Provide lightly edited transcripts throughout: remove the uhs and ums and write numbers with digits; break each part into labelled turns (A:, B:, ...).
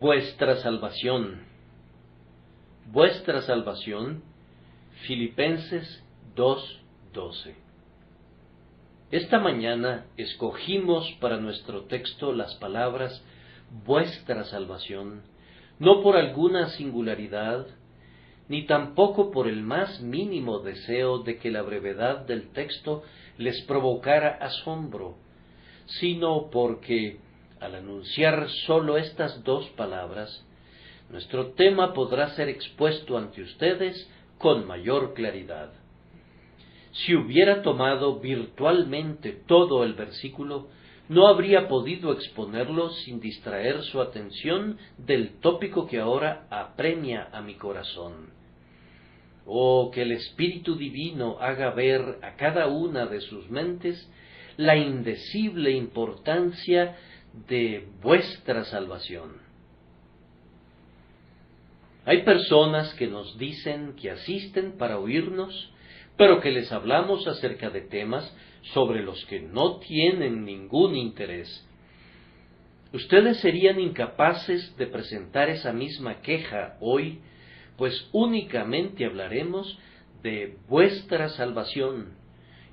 A: Vuestra salvación. Vuestra salvación. Filipenses 2:12. Esta mañana escogimos para nuestro texto las palabras vuestra salvación, no por alguna singularidad, ni tampoco por el más mínimo deseo de que la brevedad del texto les provocara asombro, sino porque, al anunciar sólo estas dos palabras, nuestro tema podrá ser expuesto ante ustedes con mayor claridad. Si hubiera tomado virtualmente todo el versículo, no habría podido exponerlo sin distraer su atención del tópico que ahora apremia a mi corazón. Oh, que el Espíritu Divino haga ver a cada una de sus mentes la indecible importancia de vuestra salvación. Hay personas que nos dicen que asisten para oírnos, pero que les hablamos acerca de temas sobre los que no tienen ningún interés. Ustedes serían incapaces de presentar esa misma queja hoy, pues únicamente hablaremos de vuestra salvación,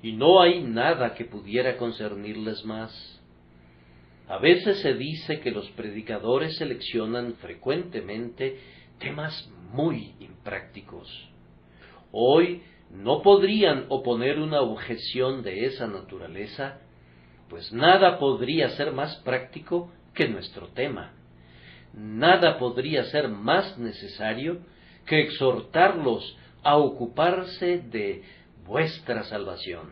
A: y no hay nada que pudiera concernirles más. A veces se dice que los predicadores seleccionan frecuentemente temas muy imprácticos. Hoy no podrían oponer una objeción de esa naturaleza, pues nada podría ser más práctico que nuestro tema. Nada podría ser más necesario que exhortarlos a ocuparse de vuestra salvación.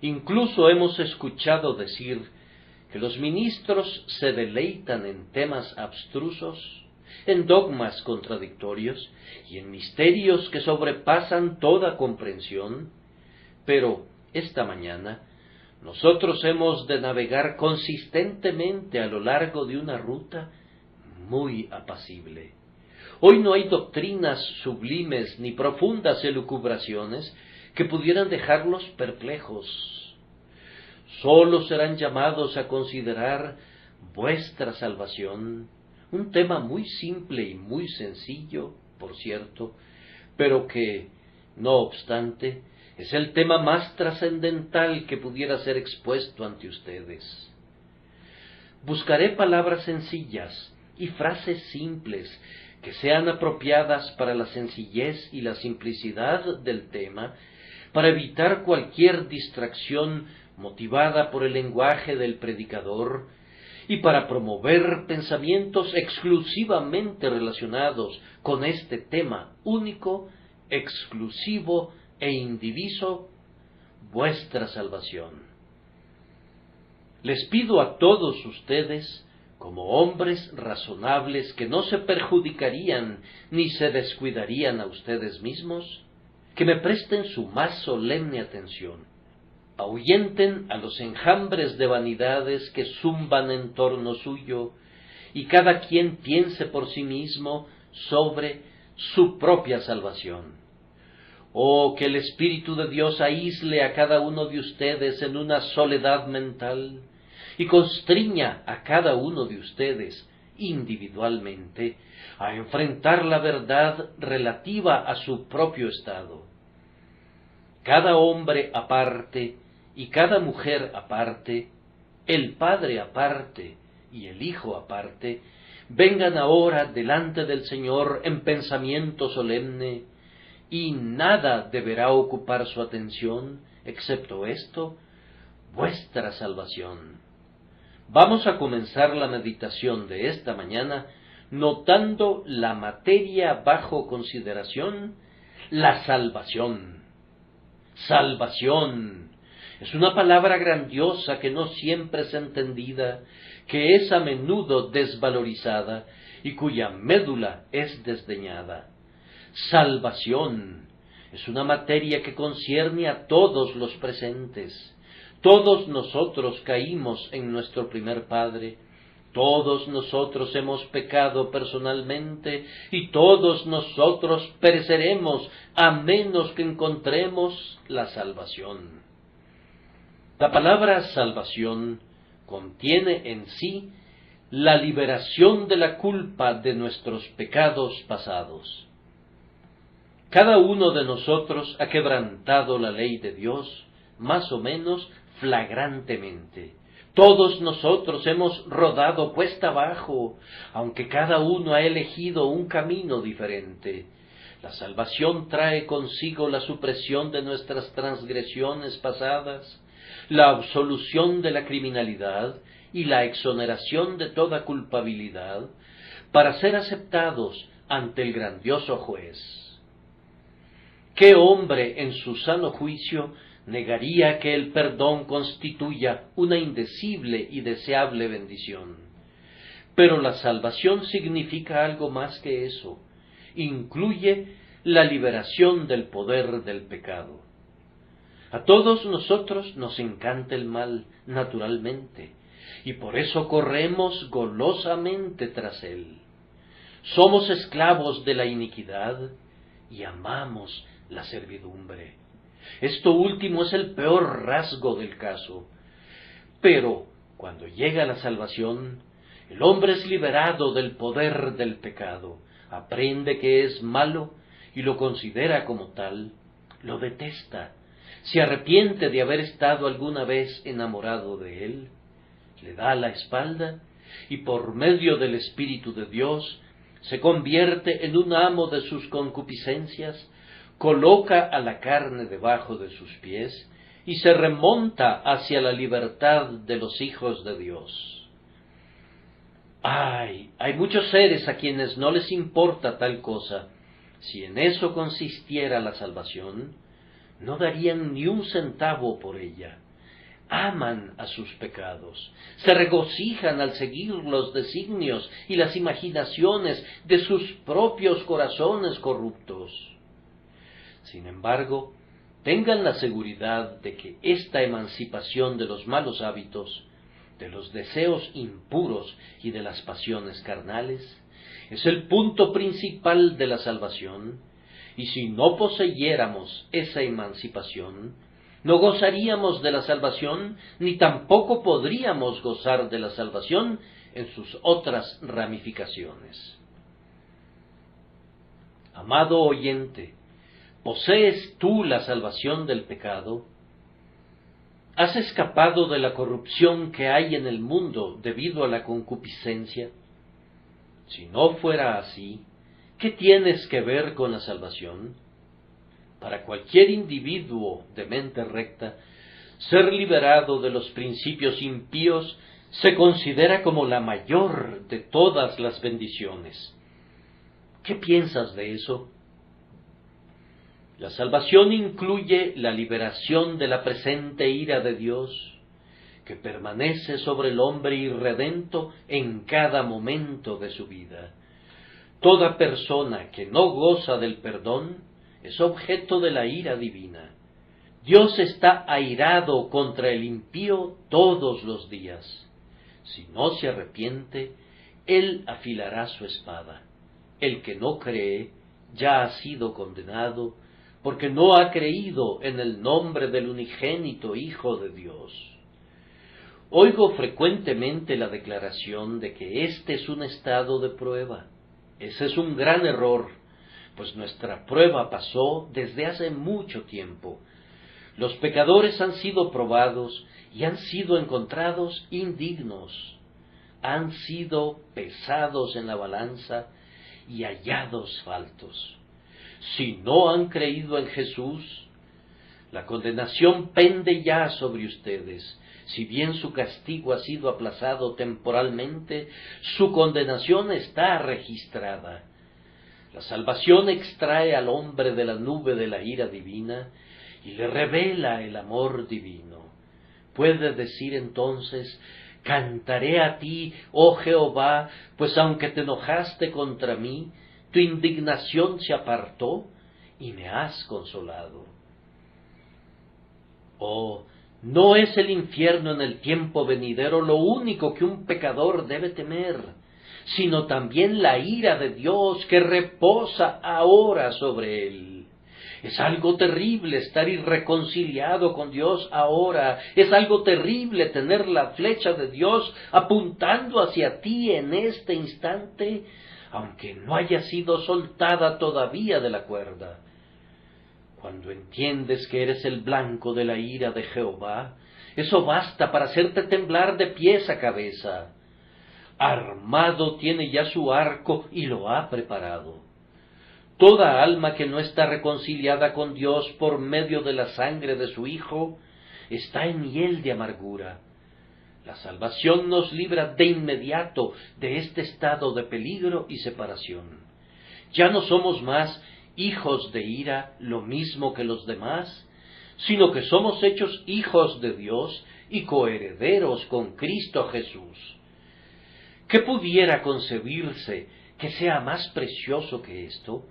A: Incluso hemos escuchado decir que los ministros se deleitan en temas abstrusos, en dogmas contradictorios y en misterios que sobrepasan toda comprensión, pero esta mañana nosotros hemos de navegar consistentemente a lo largo de una ruta muy apacible. Hoy no hay doctrinas sublimes ni profundas elucubraciones que pudieran dejarlos perplejos. Sólo serán llamados a considerar vuestra salvación, un tema muy simple y muy sencillo, por cierto, pero que, no obstante, es el tema más trascendental que pudiera ser expuesto ante ustedes. Buscaré palabras sencillas y frases simples que sean apropiadas para la sencillez y la simplicidad del tema, para evitar cualquier distracción motivada por el lenguaje del predicador, y para promover pensamientos exclusivamente relacionados con este tema único, exclusivo e indiviso, vuestra salvación. Les pido a todos ustedes, como hombres razonables que no se perjudicarían ni se descuidarían a ustedes mismos, que me presten su más solemne atención. Ahuyenten a los enjambres de vanidades que zumban en torno suyo, y cada quien piense por sí mismo sobre su propia salvación. Oh, que el Espíritu de Dios aísle a cada uno de ustedes en una soledad mental, y constriña a cada uno de ustedes individualmente a enfrentar la verdad relativa a su propio estado. Cada hombre aparte y cada mujer aparte, el Padre aparte y el Hijo aparte, vengan ahora delante del Señor en pensamiento solemne, y nada deberá ocupar su atención, excepto esto, vuestra salvación. Vamos a comenzar la meditación de esta mañana notando la materia bajo consideración, la salvación. Salvación es una palabra grandiosa que no siempre es entendida, que es a menudo desvalorizada y cuya médula es desdeñada. Salvación es una materia que concierne a todos los presentes. Todos nosotros caímos en nuestro primer padre, todos nosotros hemos pecado personalmente y todos nosotros pereceremos a menos que encontremos la salvación. La palabra salvación contiene en sí la liberación de la culpa de nuestros pecados pasados. Cada uno de nosotros ha quebrantado la ley de Dios, más o menos flagrantemente. Todos nosotros hemos rodado cuesta abajo, aunque cada uno ha elegido un camino diferente. La salvación trae consigo la supresión de nuestras transgresiones pasadas, la absolución de la criminalidad y la exoneración de toda culpabilidad, para ser aceptados ante el grandioso juez. ¿Qué hombre en su sano juicio negaría que el perdón constituya una indecible y deseable bendición? Pero la salvación significa algo más que eso. Incluye la liberación del poder del pecado. A todos nosotros nos encanta el mal, naturalmente, y por eso corremos golosamente tras él. Somos esclavos de la iniquidad y amamos la servidumbre. Esto último es el peor rasgo del caso. Pero cuando llega la salvación, el hombre es liberado del poder del pecado, aprende que es malo y lo considera como tal, lo detesta, se arrepiente de haber estado alguna vez enamorado de él, le da la espalda y por medio del Espíritu de Dios se convierte en un amo de sus concupiscencias, coloca a la carne debajo de sus pies y se remonta hacia la libertad de los hijos de Dios. Hay muchos seres a quienes no les importa tal cosa. Si en eso consistiera la salvación, no darían ni un centavo por ella. Aman a sus pecados, se regocijan al seguir los designios y las imaginaciones de sus propios corazones corruptos. Sin embargo, tengan la seguridad de que esta emancipación de los malos hábitos, de los deseos impuros y de las pasiones carnales, es el punto principal de la salvación, y si no poseyéramos esa emancipación, no gozaríamos de la salvación, ni tampoco podríamos gozar de la salvación en sus otras ramificaciones. Amado oyente, ¿posees tú la salvación del pecado? ¿Has escapado de la corrupción que hay en el mundo debido a la concupiscencia? Si no fuera así, ¿qué tienes que ver con la salvación? Para cualquier individuo de mente recta, ser liberado de los principios impíos se considera como la mayor de todas las bendiciones. ¿Qué piensas de eso? La salvación incluye la liberación de la presente ira de Dios, que permanece sobre el hombre irredento en cada momento de su vida. Toda persona que no goza del perdón es objeto de la ira divina. Dios está airado contra el impío todos los días. Si no se arrepiente, Él afilará su espada. El que no cree ya ha sido condenado, porque no ha creído en el nombre del unigénito Hijo de Dios. Oigo frecuentemente la declaración de que este es un estado de prueba. Ese es un gran error, pues nuestra prueba pasó desde hace mucho tiempo. Los pecadores han sido probados y han sido encontrados indignos. Han sido pesados en la balanza y hallados faltos. Si no han creído en Jesús, la condenación pende ya sobre ustedes. Si bien su castigo ha sido aplazado temporalmente, su condenación está registrada. La salvación extrae al hombre de la nube de la ira divina y le revela el amor divino. Puede decir entonces: cantaré a ti, oh Jehová, pues aunque te enojaste contra mí, tu indignación se apartó y me has consolado. Oh, no es el infierno en el tiempo venidero lo único que un pecador debe temer, sino también la ira de Dios que reposa ahora sobre él. Es algo terrible estar irreconciliado con Dios ahora. Es algo terrible tener la flecha de Dios apuntando hacia ti en este instante, aunque no haya sido soltada todavía de la cuerda. Cuando entiendes que eres el blanco de la ira de Jehová, eso basta para hacerte temblar de pies a cabeza. Armado tiene ya su arco y lo ha preparado. Toda alma que no está reconciliada con Dios por medio de la sangre de su Hijo está en hiel de amargura. La salvación nos libra de inmediato de este estado de peligro y separación. Ya no somos más hijos de ira, lo mismo que los demás, sino que somos hechos hijos de Dios y coherederos con Cristo Jesús. ¿Qué pudiera concebirse que sea más precioso que esto?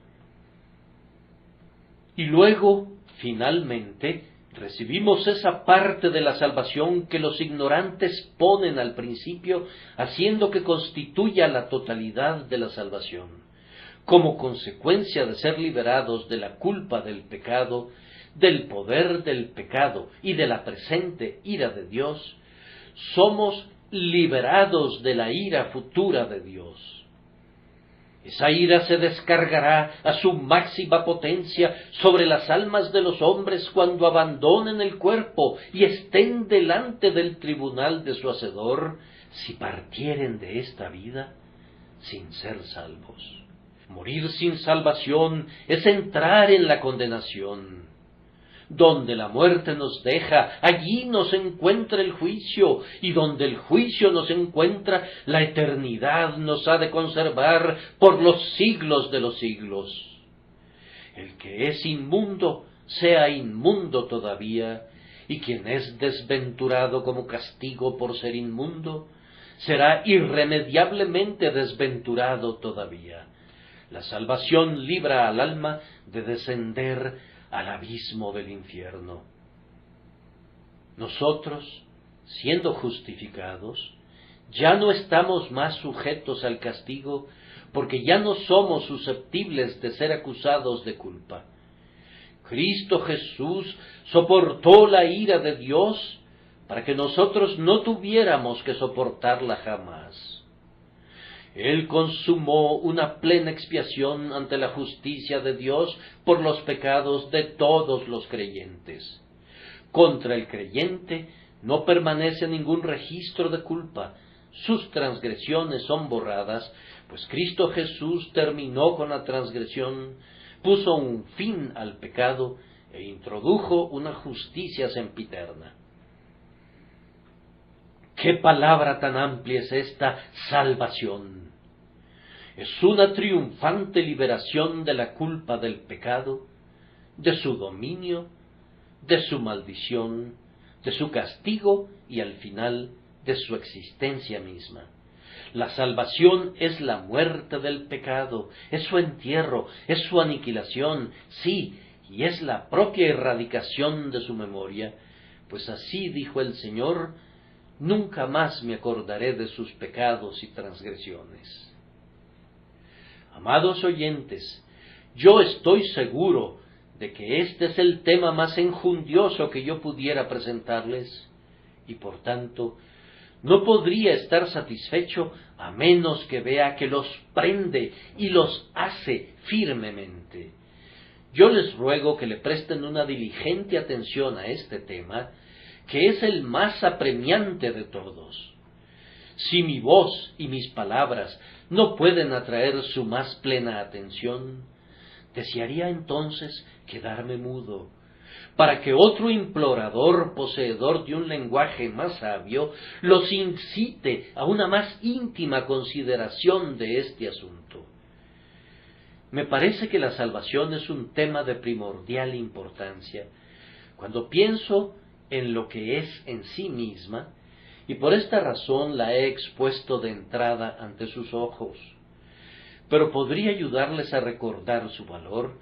A: Y luego, finalmente, recibimos esa parte de la salvación que los ignorantes ponen al principio, haciendo que constituya la totalidad de la salvación. Como consecuencia de ser liberados de la culpa del pecado, del poder del pecado y de la presente ira de Dios, somos liberados de la ira futura de Dios. Esa ira se descargará a su máxima potencia sobre las almas de los hombres cuando abandonen el cuerpo y estén delante del tribunal de su Hacedor, si partieren de esta vida sin ser salvos. Morir sin salvación es entrar en la condenación. Donde la muerte nos deja, allí nos encuentra el juicio, y donde el juicio nos encuentra, la eternidad nos ha de conservar por los siglos de los siglos. El que es inmundo, sea inmundo todavía, y quien es desventurado como castigo por ser inmundo, será irremediablemente desventurado todavía. La salvación libra al alma de descender al abismo del infierno. Nosotros, siendo justificados, ya no estamos más sujetos al castigo, porque ya no somos susceptibles de ser acusados de culpa. Cristo Jesús soportó la ira de Dios para que nosotros no tuviéramos que soportarla jamás. Él consumó una plena expiación ante la justicia de Dios por los pecados de todos los creyentes. Contra el creyente no permanece ningún registro de culpa. Sus transgresiones son borradas, pues Cristo Jesús terminó con la transgresión, puso un fin al pecado e introdujo una justicia sempiterna. ¡Qué palabra tan amplia es esta salvación! Es una triunfante liberación de la culpa del pecado, de su dominio, de su maldición, de su castigo y al final de su existencia misma. La salvación es la muerte del pecado, es su entierro, es su aniquilación, sí, y es la propia erradicación de su memoria, pues así dijo el Señor: nunca más me acordaré de sus pecados y transgresiones. Amados oyentes, yo estoy seguro de que este es el tema más enjundioso que yo pudiera presentarles, y por tanto no podría estar satisfecho a menos que vea que los prende y los hace firmemente. Yo les ruego que le presten una diligente atención a este tema, que es el más apremiante de todos. Si mi voz y mis palabras no pueden atraer su más plena atención, desearía entonces quedarme mudo, para que otro implorador, poseedor de un lenguaje más sabio, los incite a una más íntima consideración de este asunto. Me parece que la salvación es un tema de primordial importancia, cuando pienso en lo que es en sí misma, y por esta razón la he expuesto de entrada ante sus ojos, pero podría ayudarles a recordar su valor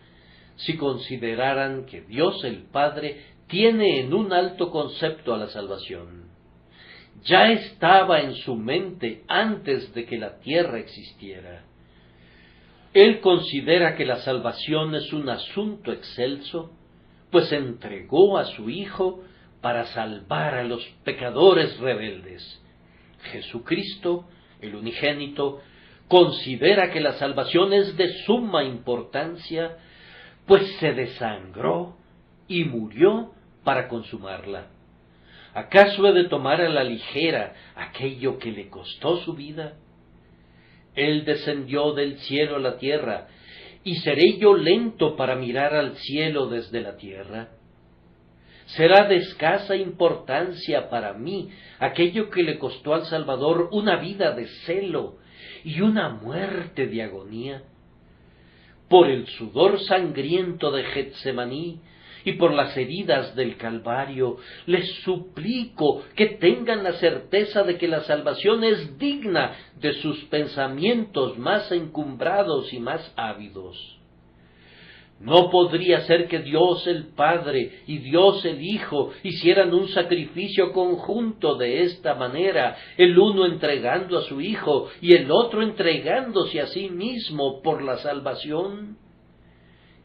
A: si consideraran que Dios el Padre tiene en un alto concepto a la salvación. Ya estaba en su mente antes de que la tierra existiera. Él considera que la salvación es un asunto excelso, pues entregó a su Hijo para salvar a los pecadores rebeldes. Jesucristo, el unigénito, considera que la salvación es de suma importancia, pues se desangró y murió para consumarla. ¿Acaso he de tomar a la ligera aquello que le costó su vida? Él descendió del cielo a la tierra, ¿y seré yo lento para mirar al cielo desde la tierra? ¿Será de escasa importancia para mí aquello que le costó al Salvador una vida de celo y una muerte de agonía? Por el sudor sangriento de Getsemaní y por las heridas del Calvario, les suplico que tengan la certeza de que la salvación es digna de sus pensamientos más encumbrados y más ávidos. No podría ser que Dios el Padre y Dios el Hijo hicieran un sacrificio conjunto de esta manera, el uno entregando a su Hijo y el otro entregándose a sí mismo por la salvación.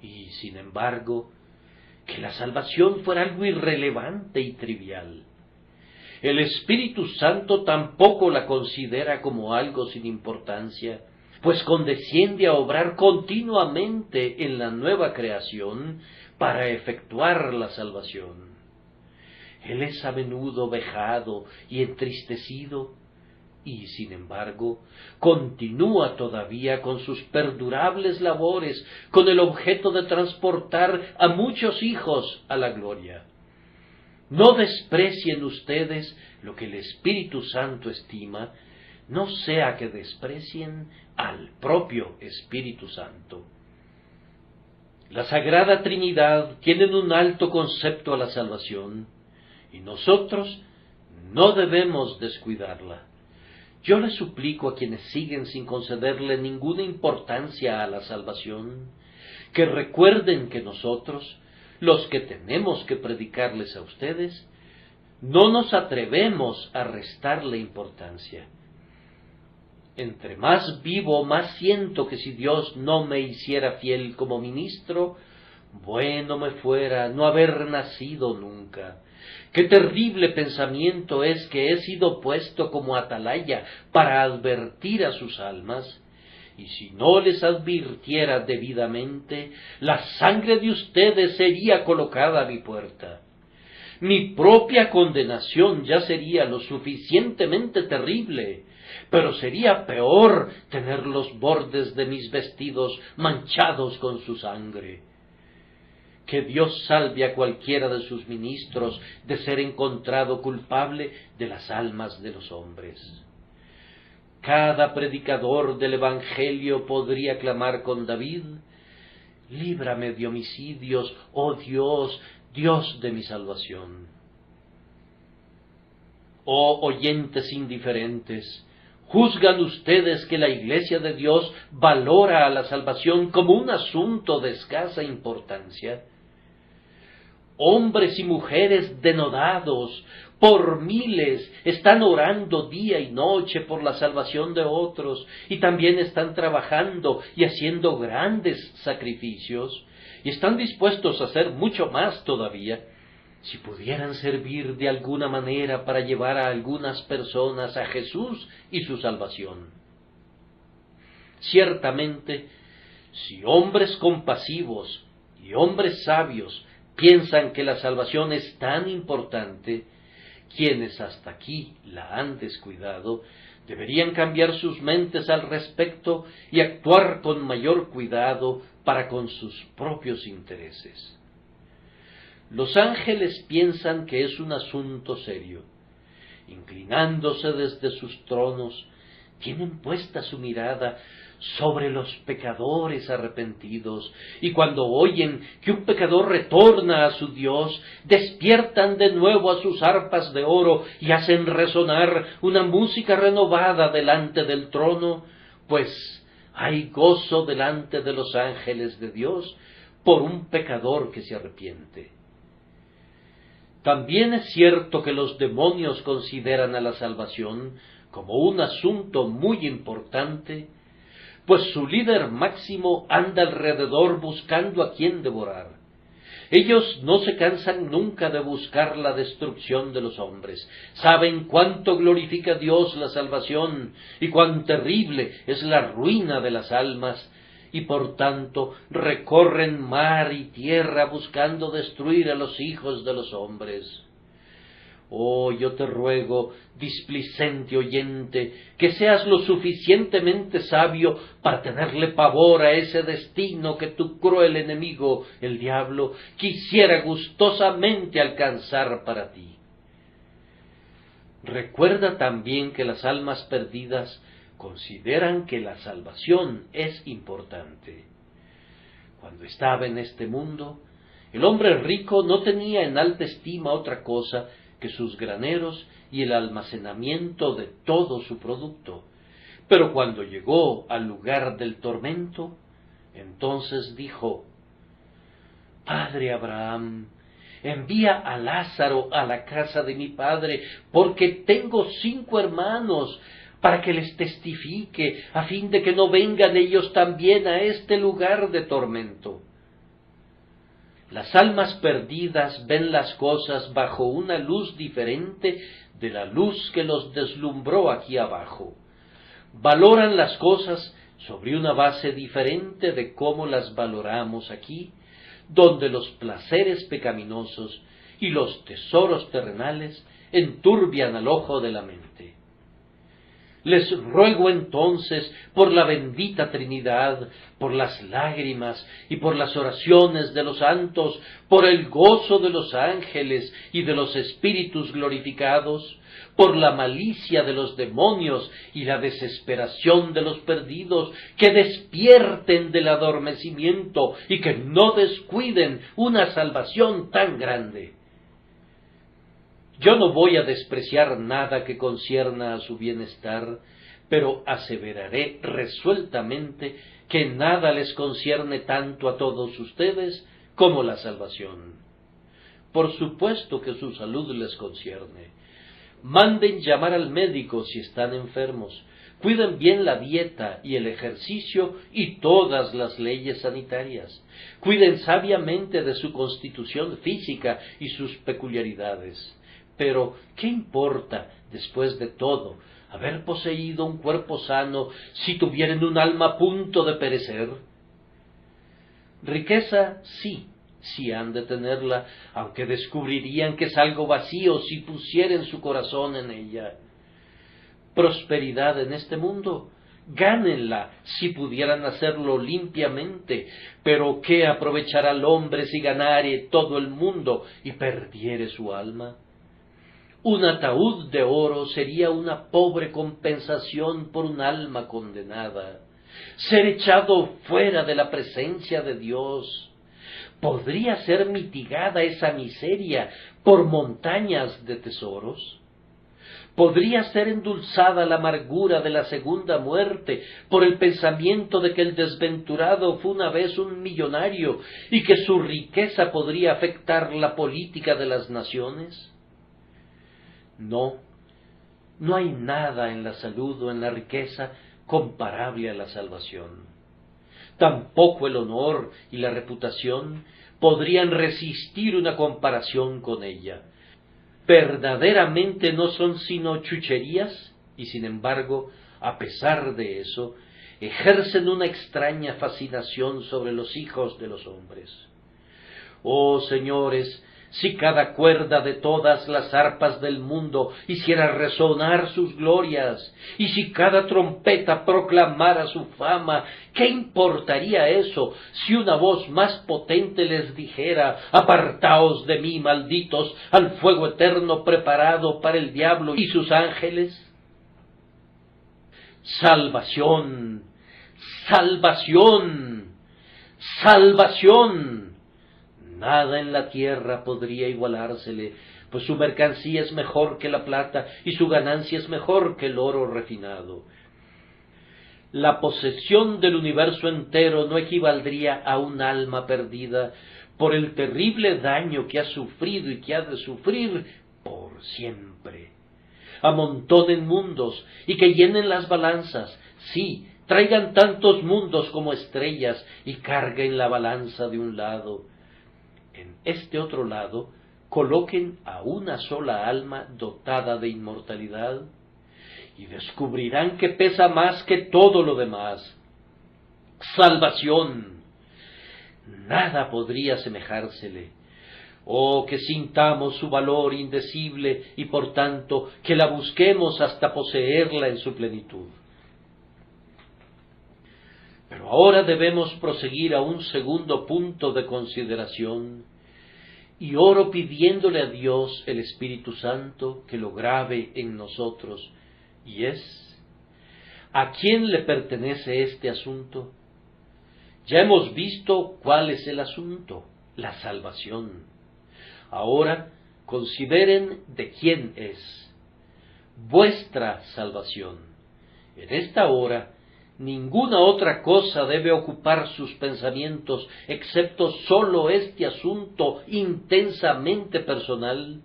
A: Y sin embargo, que la salvación fuera algo irrelevante y trivial. El Espíritu Santo tampoco la considera como algo sin importancia, pues condesciende a obrar continuamente en la nueva creación para efectuar la salvación. Él es a menudo vejado y entristecido, y sin embargo continúa todavía con sus perdurables labores, con el objeto de transportar a muchos hijos a la gloria. No desprecien ustedes lo que el Espíritu Santo estima, no sea que desprecien al propio Espíritu Santo. La Sagrada Trinidad tiene un alto concepto a la salvación, y nosotros no debemos descuidarla. Yo les suplico a quienes siguen sin concederle ninguna importancia a la salvación, que recuerden que nosotros, los que tenemos que predicarles a ustedes, no nos atrevemos a restarle importancia. Entre más vivo, más siento que si Dios no me hiciera fiel como ministro, bueno me fuera no haber nacido nunca. Qué terrible pensamiento es que he sido puesto como atalaya para advertir a sus almas, y si no les advirtiera debidamente, la sangre de ustedes sería colocada a mi puerta. Mi propia condenación ya sería lo suficientemente terrible, pero sería peor tener los bordes de mis vestidos manchados con su sangre. Que Dios salve a cualquiera de sus ministros de ser encontrado culpable de las almas de los hombres. Cada predicador del Evangelio podría clamar con David: líbrame de homicidios, oh Dios, Dios de mi salvación. Oh oyentes indiferentes, ¿juzgan ustedes que la Iglesia de Dios valora a la salvación como un asunto de escasa importancia? Hombres y mujeres denodados por miles están orando día y noche por la salvación de otros, y también están trabajando y haciendo grandes sacrificios, y están dispuestos a hacer mucho más todavía, si pudieran servir de alguna manera para llevar a algunas personas a Jesús y su salvación. Ciertamente, si hombres compasivos y hombres sabios piensan que la salvación es tan importante, quienes hasta aquí la han descuidado deberían cambiar sus mentes al respecto y actuar con mayor cuidado para con sus propios intereses. Los ángeles piensan que es un asunto serio. Inclinándose desde sus tronos, tienen puesta su mirada sobre los pecadores arrepentidos, y cuando oyen que un pecador retorna a su Dios, despiertan de nuevo a sus arpas de oro y hacen resonar una música renovada delante del trono, pues hay gozo delante de los ángeles de Dios por un pecador que se arrepiente. También es cierto que los demonios consideran a la salvación como un asunto muy importante, pues su líder máximo anda alrededor buscando a quien devorar. Ellos no se cansan nunca de buscar la destrucción de los hombres. Saben cuánto glorifica a Dios la salvación y cuán terrible es la ruina de las almas, y por tanto recorren mar y tierra buscando destruir a los hijos de los hombres. Oh, yo te ruego, displicente oyente, que seas lo suficientemente sabio para tenerle pavor a ese destino que tu cruel enemigo, el diablo, quisiera gustosamente alcanzar para ti. Recuerda también que las almas perdidas consideran que la salvación es importante. Cuando estaba en este mundo, el hombre rico no tenía en alta estima otra cosa que sus graneros y el almacenamiento de todo su producto. Pero cuando llegó al lugar del tormento, entonces dijo: Padre Abraham, envía a Lázaro a la casa de mi padre, porque tengo 5 hermanos, para que les testifique, a fin de que no vengan ellos también a este lugar de tormento. Las almas perdidas ven las cosas bajo una luz diferente de la luz que los deslumbró aquí abajo. Valoran las cosas sobre una base diferente de cómo las valoramos aquí, donde los placeres pecaminosos y los tesoros terrenales enturbian al ojo de la mente. Les ruego entonces por la bendita Trinidad, por las lágrimas y por las oraciones de los santos, por el gozo de los ángeles y de los espíritus glorificados, por la malicia de los demonios y la desesperación de los perdidos, que despierten del adormecimiento y que no descuiden una salvación tan grande. Yo no voy a despreciar nada que concierna a su bienestar, pero aseveraré resueltamente que nada les concierne tanto a todos ustedes como la salvación. Por supuesto que su salud les concierne. Manden llamar al médico si están enfermos. Cuiden bien la dieta y el ejercicio y todas las leyes sanitarias. Cuiden sabiamente de su constitución física y sus peculiaridades. Pero, ¿qué importa, después de todo, haber poseído un cuerpo sano si tuvieran un alma a punto de perecer? Riqueza, sí han de tenerla, aunque descubrirían que es algo vacío si pusieran su corazón en ella. Prosperidad en este mundo, gánenla si pudieran hacerlo limpiamente, pero ¿qué aprovechará el hombre si ganare todo el mundo y perdiere su alma? Un ataúd de oro sería una pobre compensación por un alma condenada. Ser echado fuera de la presencia de Dios. ¿Podría ser mitigada esa miseria por montañas de tesoros? ¿Podría ser endulzada la amargura de la segunda muerte por el pensamiento de que el desventurado fue una vez un millonario y que su riqueza podría afectar la política de las naciones? No hay nada en la salud o en la riqueza comparable a la salvación. Tampoco el honor y la reputación podrían resistir una comparación con ella. Verdaderamente no son sino chucherías y, sin embargo, a pesar de eso, ejercen una extraña fascinación sobre los hijos de los hombres. Oh, señores, si cada cuerda de todas las arpas del mundo hiciera resonar sus glorias, y si cada trompeta proclamara su fama, ¿qué importaría eso si una voz más potente les dijera: apartaos de mí, malditos, al fuego eterno preparado para el diablo y sus ángeles? Salvación, salvación, salvación. Nada en la tierra podría igualársele, pues su mercancía es mejor que la plata y su ganancia es mejor que el oro refinado. La posesión del universo entero no equivaldría a un alma perdida por el terrible daño que ha sufrido y que ha de sufrir por siempre. Amontonen mundos y que llenen las balanzas, sí, traigan tantos mundos como estrellas y carguen la balanza de un lado. En este otro lado coloquen a una sola alma dotada de inmortalidad y descubrirán que pesa más que todo lo demás. Salvación. Nada podría asemejársele. Oh, que sintamos su valor indecible y por tanto que la busquemos hasta poseerla en su plenitud. Pero ahora debemos proseguir a un segundo punto de consideración y oro pidiéndole a Dios el Espíritu Santo que lo grabe en nosotros, y es: ¿a quién le pertenece este asunto? Ya hemos visto cuál es el asunto, la salvación. Ahora consideren de quién es. Vuestra salvación. En esta hora, ninguna otra cosa debe ocupar sus pensamientos excepto sólo este asunto intensamente personal,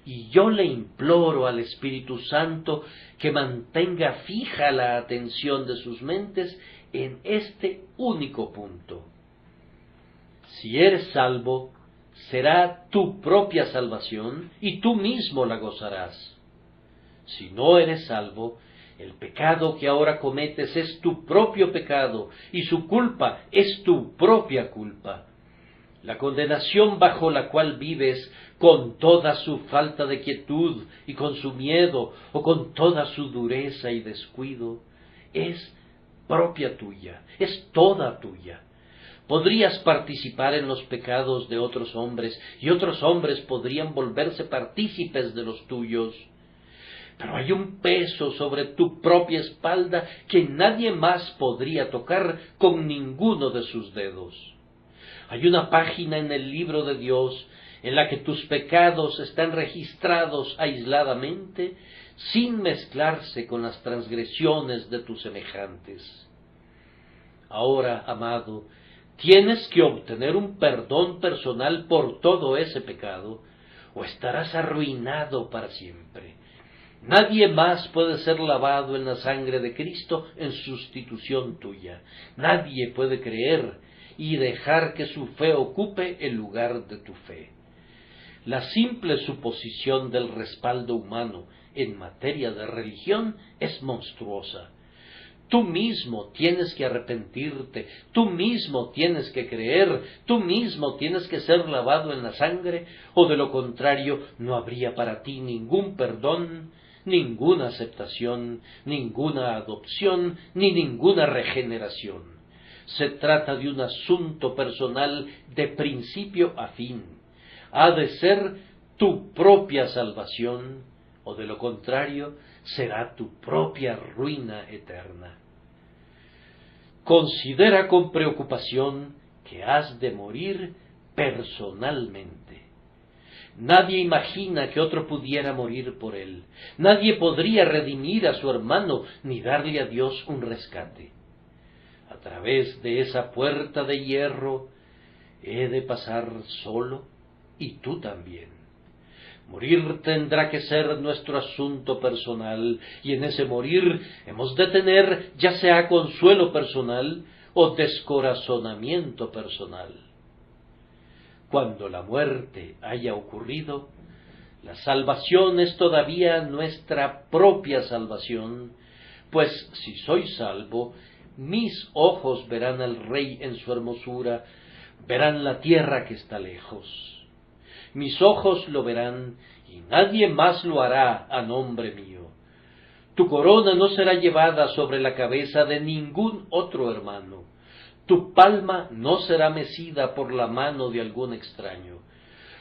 A: y yo le imploro al Espíritu Santo que mantenga fija la atención de sus mentes en este único punto. Si eres salvo, será tu propia salvación y tú mismo la gozarás. Si no eres salvo, el pecado que ahora cometes es tu propio pecado y su culpa es tu propia culpa. La condenación bajo la cual vives, con toda su falta de quietud y con su miedo o con toda su dureza y descuido, es propia tuya, es toda tuya. Podrías participar en los pecados de otros hombres y otros hombres podrían volverse partícipes de los tuyos. Pero hay un peso sobre tu propia espalda que nadie más podría tocar con ninguno de sus dedos. Hay una página en el libro de Dios en la que tus pecados están registrados aisladamente, sin mezclarse con las transgresiones de tus semejantes. Ahora, amado, tienes que obtener un perdón personal por todo ese pecado, o estarás arruinado para siempre. Nadie más puede ser lavado en la sangre de Cristo en sustitución tuya. Nadie puede creer y dejar que su fe ocupe el lugar de tu fe. La simple suposición del respaldo humano en materia de religión es monstruosa. Tú mismo tienes que arrepentirte, tú mismo tienes que creer, tú mismo tienes que ser lavado en la sangre, o de lo contrario no habría para ti ningún perdón, ninguna aceptación, ninguna adopción, ni ninguna regeneración. Se trata de un asunto personal de principio a fin. Ha de ser tu propia salvación, o de lo contrario, será tu propia ruina eterna. Considera con preocupación que has de morir personalmente. Nadie imagina que otro pudiera morir por él. Nadie podría redimir a su hermano ni darle a Dios un rescate. A través de esa puerta de hierro he de pasar solo, y tú también. Morir tendrá que ser nuestro asunto personal, y en ese morir hemos de tener ya sea consuelo personal o descorazonamiento personal. Cuando la muerte haya ocurrido, la salvación es todavía nuestra propia salvación, pues si soy salvo, mis ojos verán al Rey en su hermosura, verán la tierra que está lejos. Mis ojos lo verán, y nadie más lo hará a nombre mío. Tu corona no será llevada sobre la cabeza de ningún otro hermano. Tu palma no será mecida por la mano de algún extraño.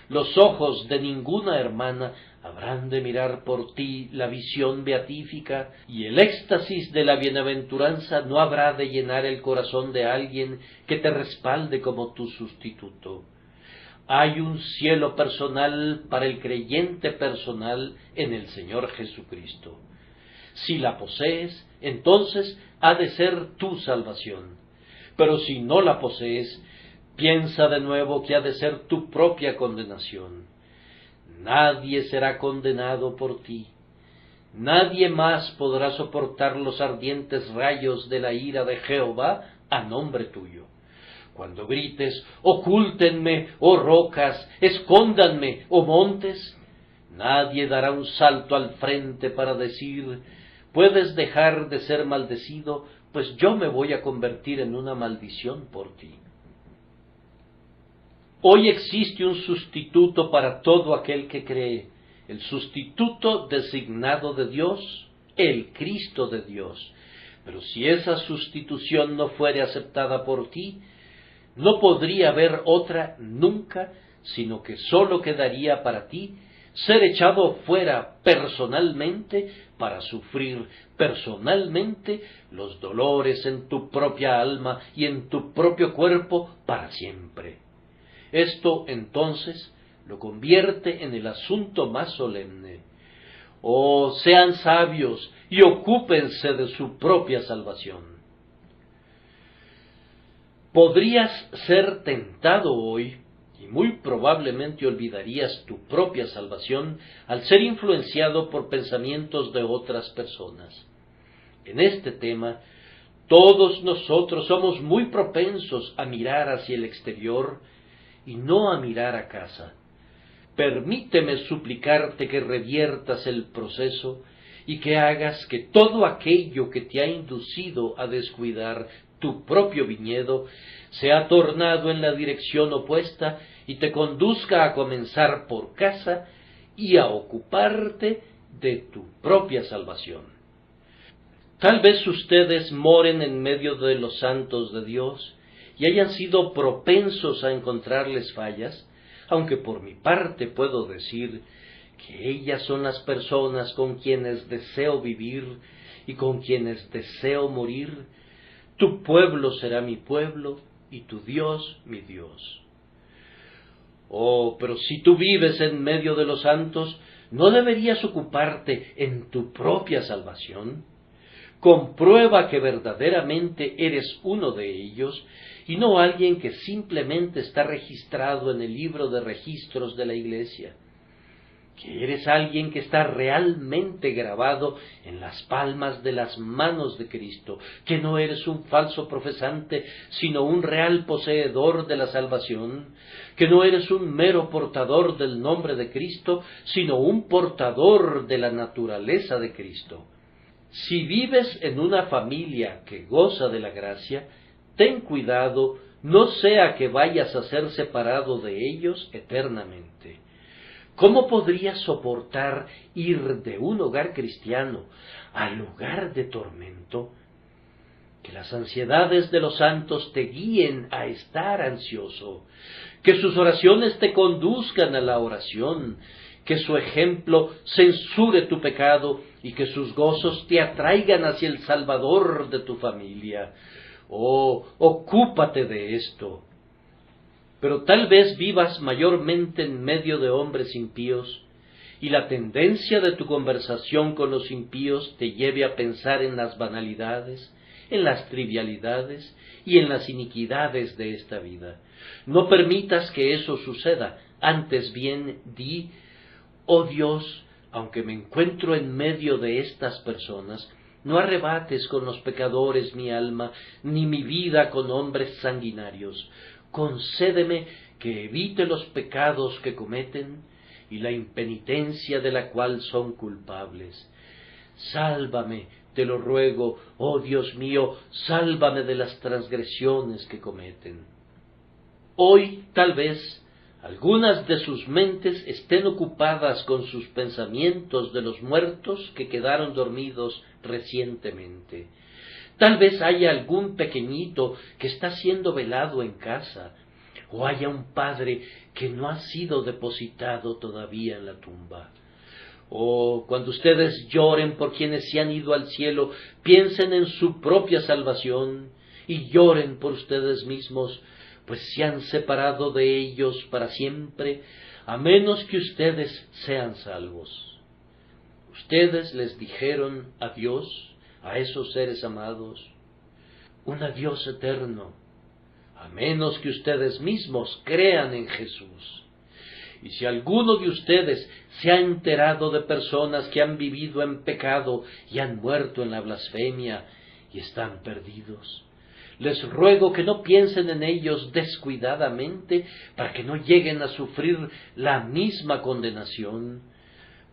A: Los ojos de ninguna hermana habrán de mirar por ti la visión beatífica, y el éxtasis de la bienaventuranza no habrá de llenar el corazón de alguien que te respalde como tu sustituto. Hay un cielo personal para el creyente personal en el Señor Jesucristo. Si la posees, entonces ha de ser tu salvación. Pero si no la posees, piensa de nuevo que ha de ser tu propia condenación. Nadie será condenado por ti. Nadie más podrá soportar los ardientes rayos de la ira de Jehová a nombre tuyo. Cuando grites, ocúltenme, oh rocas, escóndanme, oh montes, nadie dará un salto al frente para decir, puedes dejar de ser maldecido, pues yo me voy a convertir en una maldición por ti. Hoy existe un sustituto para todo aquel que cree, el sustituto designado de Dios, el Cristo de Dios. Pero si esa sustitución no fuere aceptada por ti, no podría haber otra nunca, sino que sólo quedaría para ti ser echado fuera personalmente para sufrir personalmente los dolores en tu propia alma y en tu propio cuerpo para siempre. Esto entonces lo convierte en el asunto más solemne. Oh, sean sabios y ocúpense de su propia salvación. Podrías ser tentado hoy, y muy probablemente olvidarías tu propia salvación al ser influenciado por pensamientos de otras personas. En este tema, todos nosotros somos muy propensos a mirar hacia el exterior y no a mirar a casa. Permíteme suplicarte que reviertas el proceso y que hagas que todo aquello que te ha inducido a descuidar tu propio viñedo sea tornado en la dirección opuesta y te conduzca a comenzar por casa y a ocuparte de tu propia salvación. Tal vez ustedes moren en medio de los santos de Dios y hayan sido propensos a encontrarles fallas, aunque por mi parte puedo decir que ellas son las personas con quienes deseo vivir y con quienes deseo morir. Tu pueblo será mi pueblo y tu Dios mi Dios. Oh, pero si tú vives en medio de los santos, ¿no deberías ocuparte en tu propia salvación? Comprueba que verdaderamente eres uno de ellos y no alguien que simplemente está registrado en el libro de registros de la Iglesia. Que eres alguien que está realmente grabado en las palmas de las manos de Cristo, que no eres un falso profesante, sino un real poseedor de la salvación, que no eres un mero portador del nombre de Cristo, sino un portador de la naturaleza de Cristo. Si vives en una familia que goza de la gracia, ten cuidado, no sea que vayas a ser separado de ellos eternamente. ¿Cómo podrías soportar ir de un hogar cristiano al lugar de tormento? Que las ansiedades de los santos te guíen a estar ansioso, que sus oraciones te conduzcan a la oración, que su ejemplo censure tu pecado y que sus gozos te atraigan hacia el Salvador de tu familia. Oh, ocúpate de esto. Pero tal vez vivas mayormente en medio de hombres impíos, y la tendencia de tu conversación con los impíos te lleve a pensar en las banalidades, en las trivialidades y en las iniquidades de esta vida. No permitas que eso suceda, antes bien di, oh Dios, aunque me encuentro en medio de estas personas, no arrebates con los pecadores mi alma, ni mi vida con hombres sanguinarios. Concédeme que evite los pecados que cometen y la impenitencia de la cual son culpables. Sálvame, te lo ruego, oh Dios mío, sálvame de las transgresiones que cometen. Hoy, tal vez, algunas de sus mentes estén ocupadas con sus pensamientos de los muertos que quedaron dormidos recientemente. Tal vez haya algún pequeñito que está siendo velado en casa, o haya un padre que no ha sido depositado todavía en la tumba. Oh, cuando ustedes lloren por quienes se han ido al cielo, piensen en su propia salvación y lloren por ustedes mismos, pues se han separado de ellos para siempre, a menos que ustedes sean salvos. Ustedes les dijeron adiós a esos seres amados, un adiós eterno, a menos que ustedes mismos crean en Jesús. Y si alguno de ustedes se ha enterado de personas que han vivido en pecado y han muerto en la blasfemia y están perdidos, les ruego que no piensen en ellos descuidadamente para que no lleguen a sufrir la misma condenación.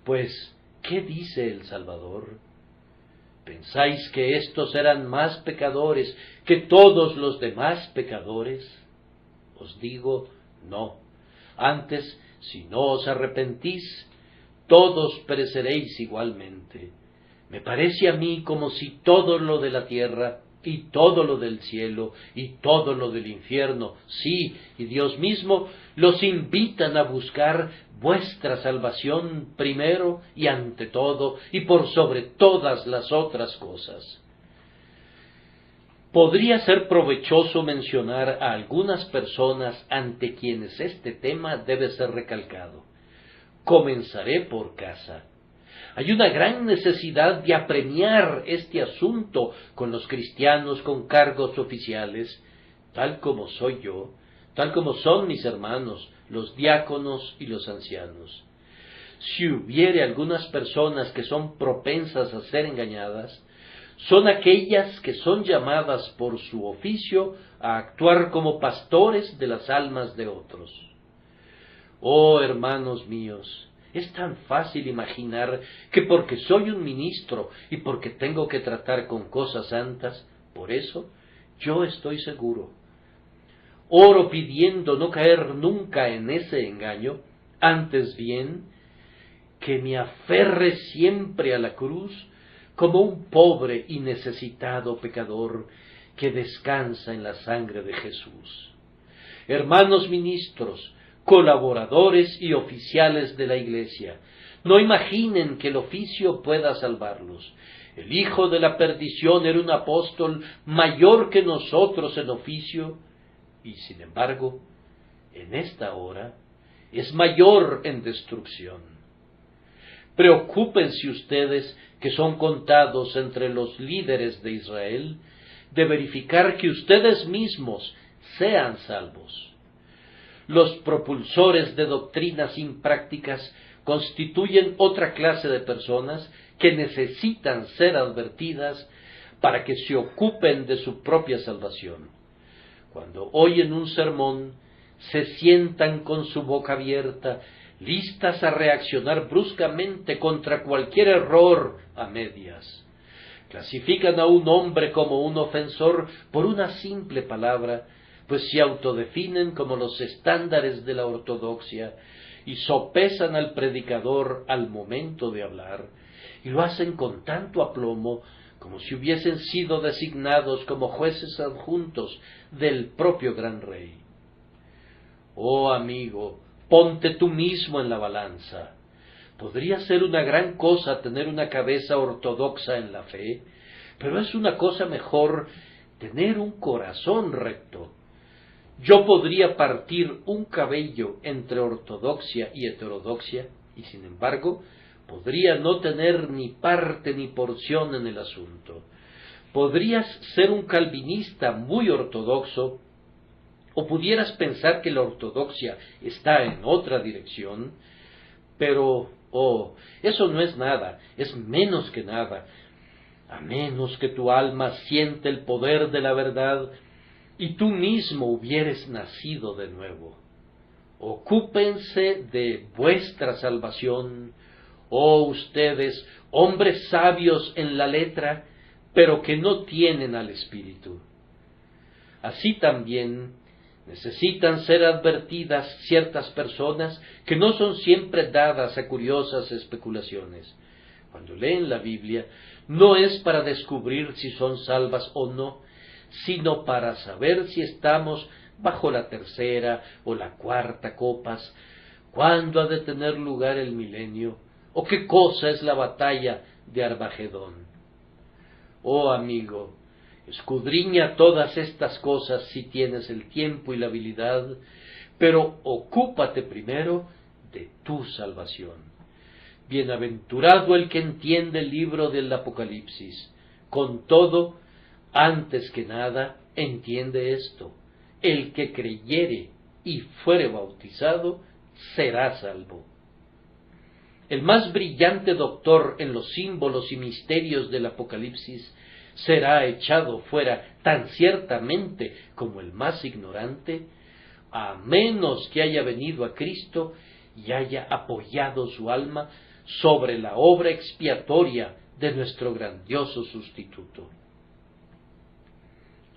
A: Pues, ¿qué dice el Salvador? ¿Pensáis que estos eran más pecadores que todos los demás pecadores? Os digo, no. Antes, si no os arrepentís, todos pereceréis igualmente. Me parece a mí como si todo lo de la tierra, y todo lo del cielo, y todo lo del infierno, sí, y Dios mismo, los invitan a buscar vuestra salvación primero y ante todo, y por sobre todas las otras cosas. Podría ser provechoso mencionar a algunas personas ante quienes este tema debe ser recalcado. Comenzaré por casa. Hay una gran necesidad de apremiar este asunto con los cristianos con cargos oficiales, tal como soy yo, tal como son mis hermanos, los diáconos y los ancianos. Si hubiere algunas personas que son propensas a ser engañadas, son aquellas que son llamadas por su oficio a actuar como pastores de las almas de otros. Oh, hermanos míos, es tan fácil imaginar que porque soy un ministro y porque tengo que tratar con cosas santas, por eso yo estoy seguro. Oro pidiendo no caer nunca en ese engaño, antes bien que me aferre siempre a la cruz como un pobre y necesitado pecador que descansa en la sangre de Jesús. Hermanos ministros, colaboradores y oficiales de la Iglesia, no imaginen que el oficio pueda salvarlos. El hijo de la perdición era un apóstol mayor que nosotros en oficio, y sin embargo, en esta hora, es mayor en destrucción. Preocúpense ustedes, que son contados entre los líderes de Israel, de verificar que ustedes mismos sean salvos. Los propulsores de doctrinas imprácticas constituyen otra clase de personas que necesitan ser advertidas para que se ocupen de su propia salvación. Cuando oyen un sermón, se sientan con su boca abierta, listas a reaccionar bruscamente contra cualquier error a medias. Clasifican a un hombre como un ofensor por una simple palabra, pues se autodefinen como los estándares de la ortodoxia y sopesan al predicador al momento de hablar, y lo hacen con tanto aplomo como si hubiesen sido designados como jueces adjuntos del propio gran rey. Oh amigo, ponte tú mismo en la balanza. Podría ser una gran cosa tener una cabeza ortodoxa en la fe, pero es una cosa mejor tener un corazón recto. Yo podría partir un cabello entre ortodoxia y heterodoxia, y sin embargo, podría no tener ni parte ni porción en el asunto. Podrías ser un calvinista muy ortodoxo, o pudieras pensar que la ortodoxia está en otra dirección, pero, eso no es nada, es menos que nada, a menos que tu alma siente el poder de la verdad y tú mismo hubieres nacido de nuevo. Ocúpense de vuestra salvación, oh ustedes, hombres sabios en la letra, pero que no tienen al Espíritu. Así también necesitan ser advertidas ciertas personas que no son siempre dadas a curiosas especulaciones. Cuando leen la Biblia, no es para descubrir si son salvas o no, sino para saber si estamos bajo la tercera o la cuarta copas, cuándo ha de tener lugar el milenio, o qué cosa es la batalla de Armagedón. Oh amigo, escudriña todas estas cosas si tienes el tiempo y la habilidad, pero ocúpate primero de tu salvación. Bienaventurado el que entiende el libro del Apocalipsis. Con todo, antes que nada, entiende esto: el que creyere y fuere bautizado será salvo. El más brillante doctor en los símbolos y misterios del Apocalipsis será echado fuera tan ciertamente como el más ignorante, a menos que haya venido a Cristo y haya apoyado su alma sobre la obra expiatoria de nuestro grandioso sustituto.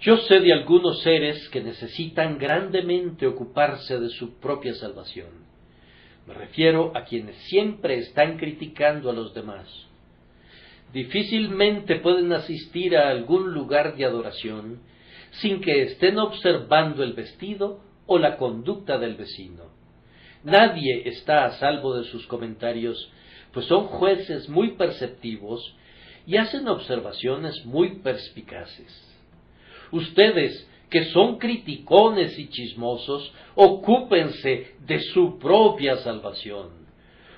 A: Yo sé de algunos seres que necesitan grandemente ocuparse de su propia salvación. Me refiero a quienes siempre están criticando a los demás. Difícilmente pueden asistir a algún lugar de adoración sin que estén observando el vestido o la conducta del vecino. Nadie está a salvo de sus comentarios, pues son jueces muy perceptivos y hacen observaciones muy perspicaces. Ustedes, que son criticones y chismosos, ocúpense de su propia salvación.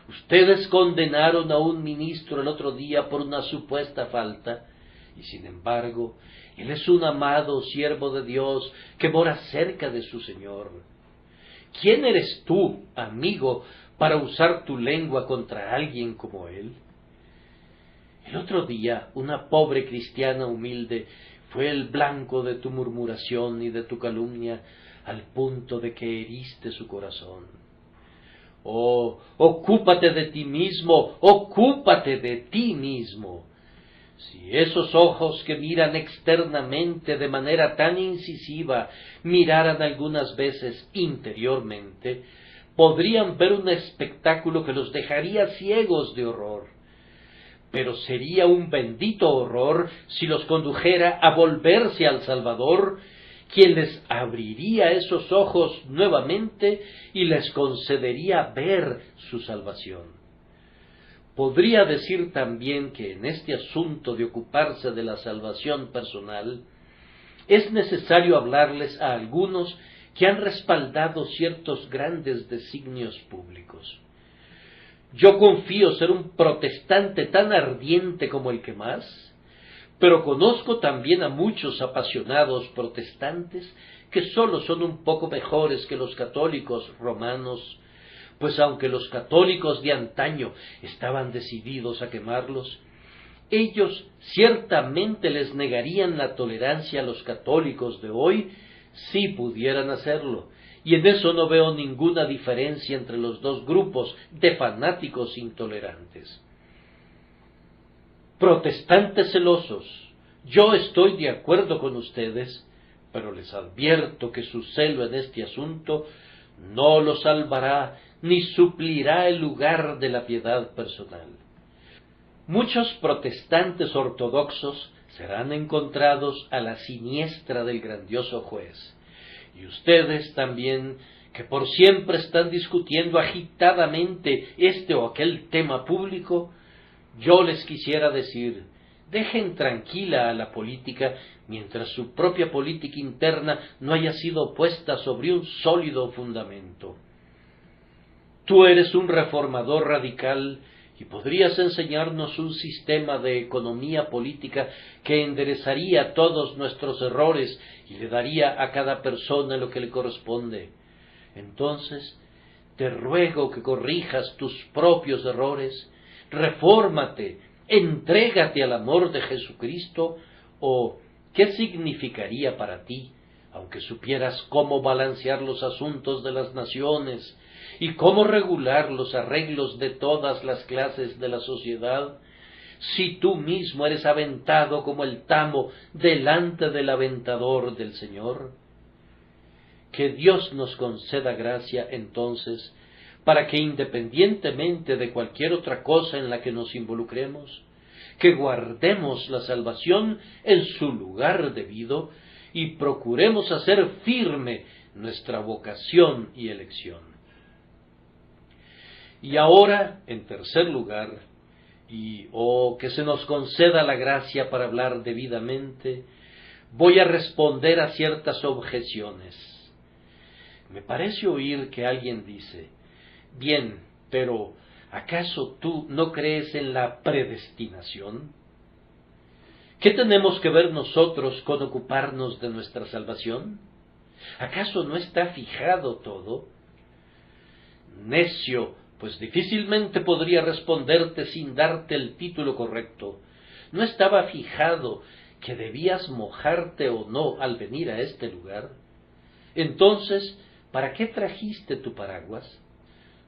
A: Ustedes condenaron a un ministro el otro día por una supuesta falta, y sin embargo, él es un amado siervo de Dios que mora cerca de su Señor. ¿Quién eres tú, amigo, para usar tu lengua contra alguien como él? El otro día, una pobre cristiana humilde fue el blanco de tu murmuración y de tu calumnia, al punto de que heriste su corazón. Oh, ocúpate de ti mismo, ocúpate de ti mismo. Si esos ojos que miran externamente de manera tan incisiva miraran algunas veces interiormente, podrían ver un espectáculo que los dejaría ciegos de horror. Pero sería un bendito horror si los condujera a volverse al Salvador, quien les abriría esos ojos nuevamente y les concedería ver su salvación. Podría decir también que en este asunto de ocuparse de la salvación personal, es necesario hablarles a algunos que han respaldado ciertos grandes designios públicos. Yo confío ser un protestante tan ardiente como el que más, pero conozco también a muchos apasionados protestantes que sólo son un poco mejores que los católicos romanos, pues aunque los católicos de antaño estaban decididos a quemarlos, ellos ciertamente les negarían la tolerancia a los católicos de hoy si pudieran hacerlo, y en eso no veo ninguna diferencia entre los dos grupos de fanáticos intolerantes. Protestantes celosos, yo estoy de acuerdo con ustedes, pero les advierto que su celo en este asunto no los salvará ni suplirá el lugar de la piedad personal. Muchos protestantes ortodoxos serán encontrados a la siniestra del grandioso juez, y ustedes también, que por siempre están discutiendo agitadamente este o aquel tema público, yo les quisiera decir, dejen tranquila a la política mientras su propia política interna no haya sido puesta sobre un sólido fundamento. Tú eres un reformador radical y podrías enseñarnos un sistema de economía política que enderezaría todos nuestros errores y le daría a cada persona lo que le corresponde. Entonces, te ruego que corrijas tus propios errores, refórmate, entrégate al amor de Jesucristo, o ¿qué significaría para ti, aunque supieras cómo balancear los asuntos de las naciones y cómo regular los arreglos de todas las clases de la sociedad, si tú mismo eres aventado como el tamo delante del aventador del Señor? Que Dios nos conceda gracia, entonces, para que independientemente de cualquier otra cosa en la que nos involucremos, que guardemos la salvación en su lugar debido y procuremos hacer firme nuestra vocación y elección. Y ahora, en tercer lugar, que se nos conceda la gracia para hablar debidamente, voy a responder a ciertas objeciones. Me parece oír que alguien dice, bien, pero ¿acaso tú no crees en la predestinación? ¿Qué tenemos que ver nosotros con ocuparnos de nuestra salvación? ¿Acaso no está fijado todo? Necio, pues difícilmente podría responderte sin darte el título correcto. ¿No estaba fijado que debías mojarte o no al venir a este lugar? Entonces, ¿para qué trajiste tu paraguas?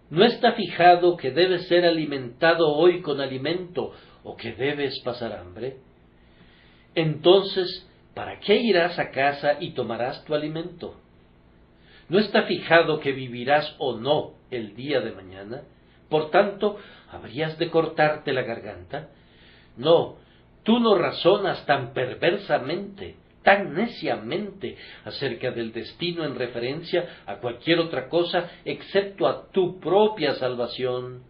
A: ¿No está fijado que debes ser alimentado hoy con alimento o que debes pasar hambre? Entonces, ¿para qué irás a casa y tomarás tu alimento? ¿No está fijado que vivirás o no el día de mañana? Por tanto, ¿habrías de cortarte la garganta? No, tú no razonas tan perversamente, tan neciamente acerca del destino en referencia a cualquier otra cosa excepto a tu propia salvación.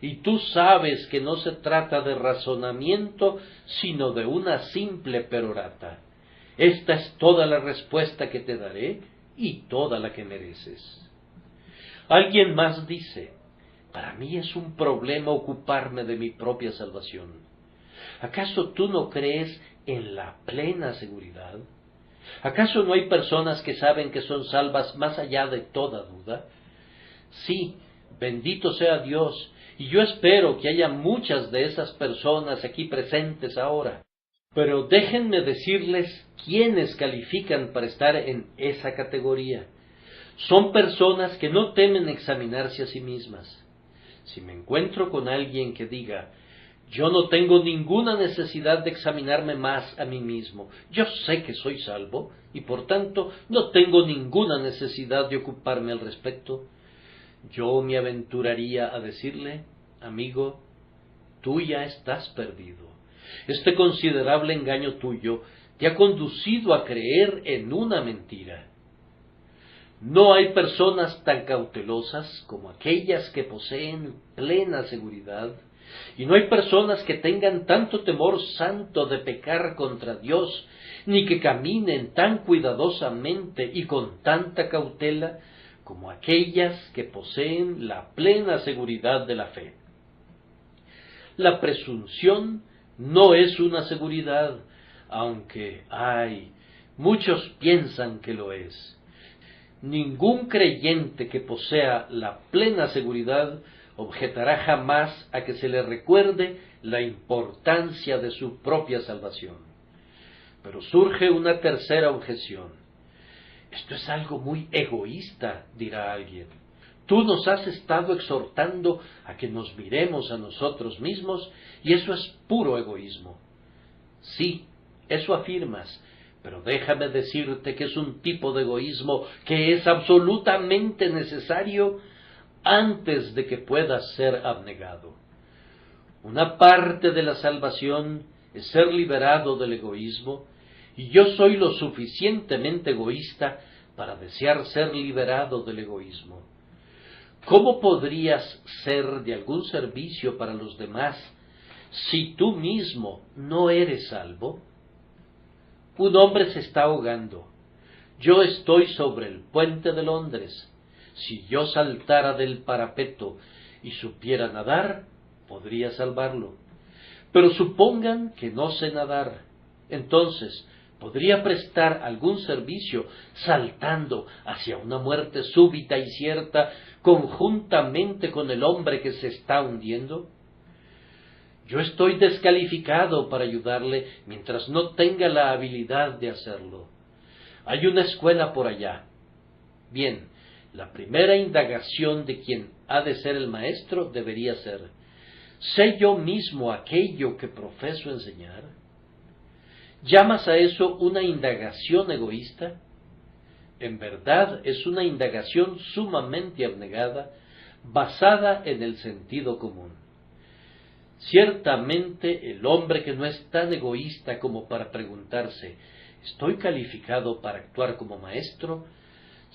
A: Y tú sabes que no se trata de razonamiento, sino de una simple perorata. Esta es toda la respuesta que te daré y toda la que mereces. Alguien más dice, para mí es un problema ocuparme de mi propia salvación. ¿Acaso tú no crees en la plena seguridad? ¿Acaso no hay personas que saben que son salvas más allá de toda duda? Sí, bendito sea Dios, y yo espero que haya muchas de esas personas aquí presentes ahora. Pero déjenme decirles quiénes califican para estar en esa categoría. Son personas que no temen examinarse a sí mismas. Si me encuentro con alguien que diga, yo no tengo ninguna necesidad de examinarme más a mí mismo, yo sé que soy salvo, y por tanto no tengo ninguna necesidad de ocuparme al respecto, yo me aventuraría a decirle, amigo, tú ya estás perdido. Este considerable engaño tuyo te ha conducido a creer en una mentira. No hay personas tan cautelosas como aquellas que poseen plena seguridad, y no hay personas que tengan tanto temor santo de pecar contra Dios, ni que caminen tan cuidadosamente y con tanta cautela como aquellas que poseen la plena seguridad de la fe. La presunción no es una seguridad, aunque, muchos piensan que lo es. Ningún creyente que posea la plena seguridad objetará jamás a que se le recuerde la importancia de su propia salvación. Pero surge una tercera objeción. Esto es algo muy egoísta, dirá alguien. Tú nos has estado exhortando a que nos miremos a nosotros mismos y eso es puro egoísmo. Sí, eso afirmas, pero déjame decirte que es un tipo de egoísmo que es absolutamente necesario antes de que pueda ser abnegado. Una parte de la salvación es ser liberado del egoísmo, y yo soy lo suficientemente egoísta para desear ser liberado del egoísmo. ¿Cómo podrías ser de algún servicio para los demás si tú mismo no eres salvo? Un hombre se está ahogando. Yo estoy sobre el puente de Londres. Si yo saltara del parapeto y supiera nadar, podría salvarlo. Pero supongan que no sé nadar. Entonces, ¿podría prestar algún servicio saltando hacia una muerte súbita y cierta conjuntamente con el hombre que se está hundiendo? Yo estoy descalificado para ayudarle mientras no tenga la habilidad de hacerlo. Hay una escuela por allá. Bien, la primera indagación de quien ha de ser el maestro debería ser, ¿sé yo mismo aquello que profeso enseñar? ¿Llamas a eso una indagación egoísta? En verdad es una indagación sumamente abnegada, basada en el sentido común. Ciertamente el hombre que no es tan egoísta como para preguntarse, ¿estoy calificado para actuar como maestro?,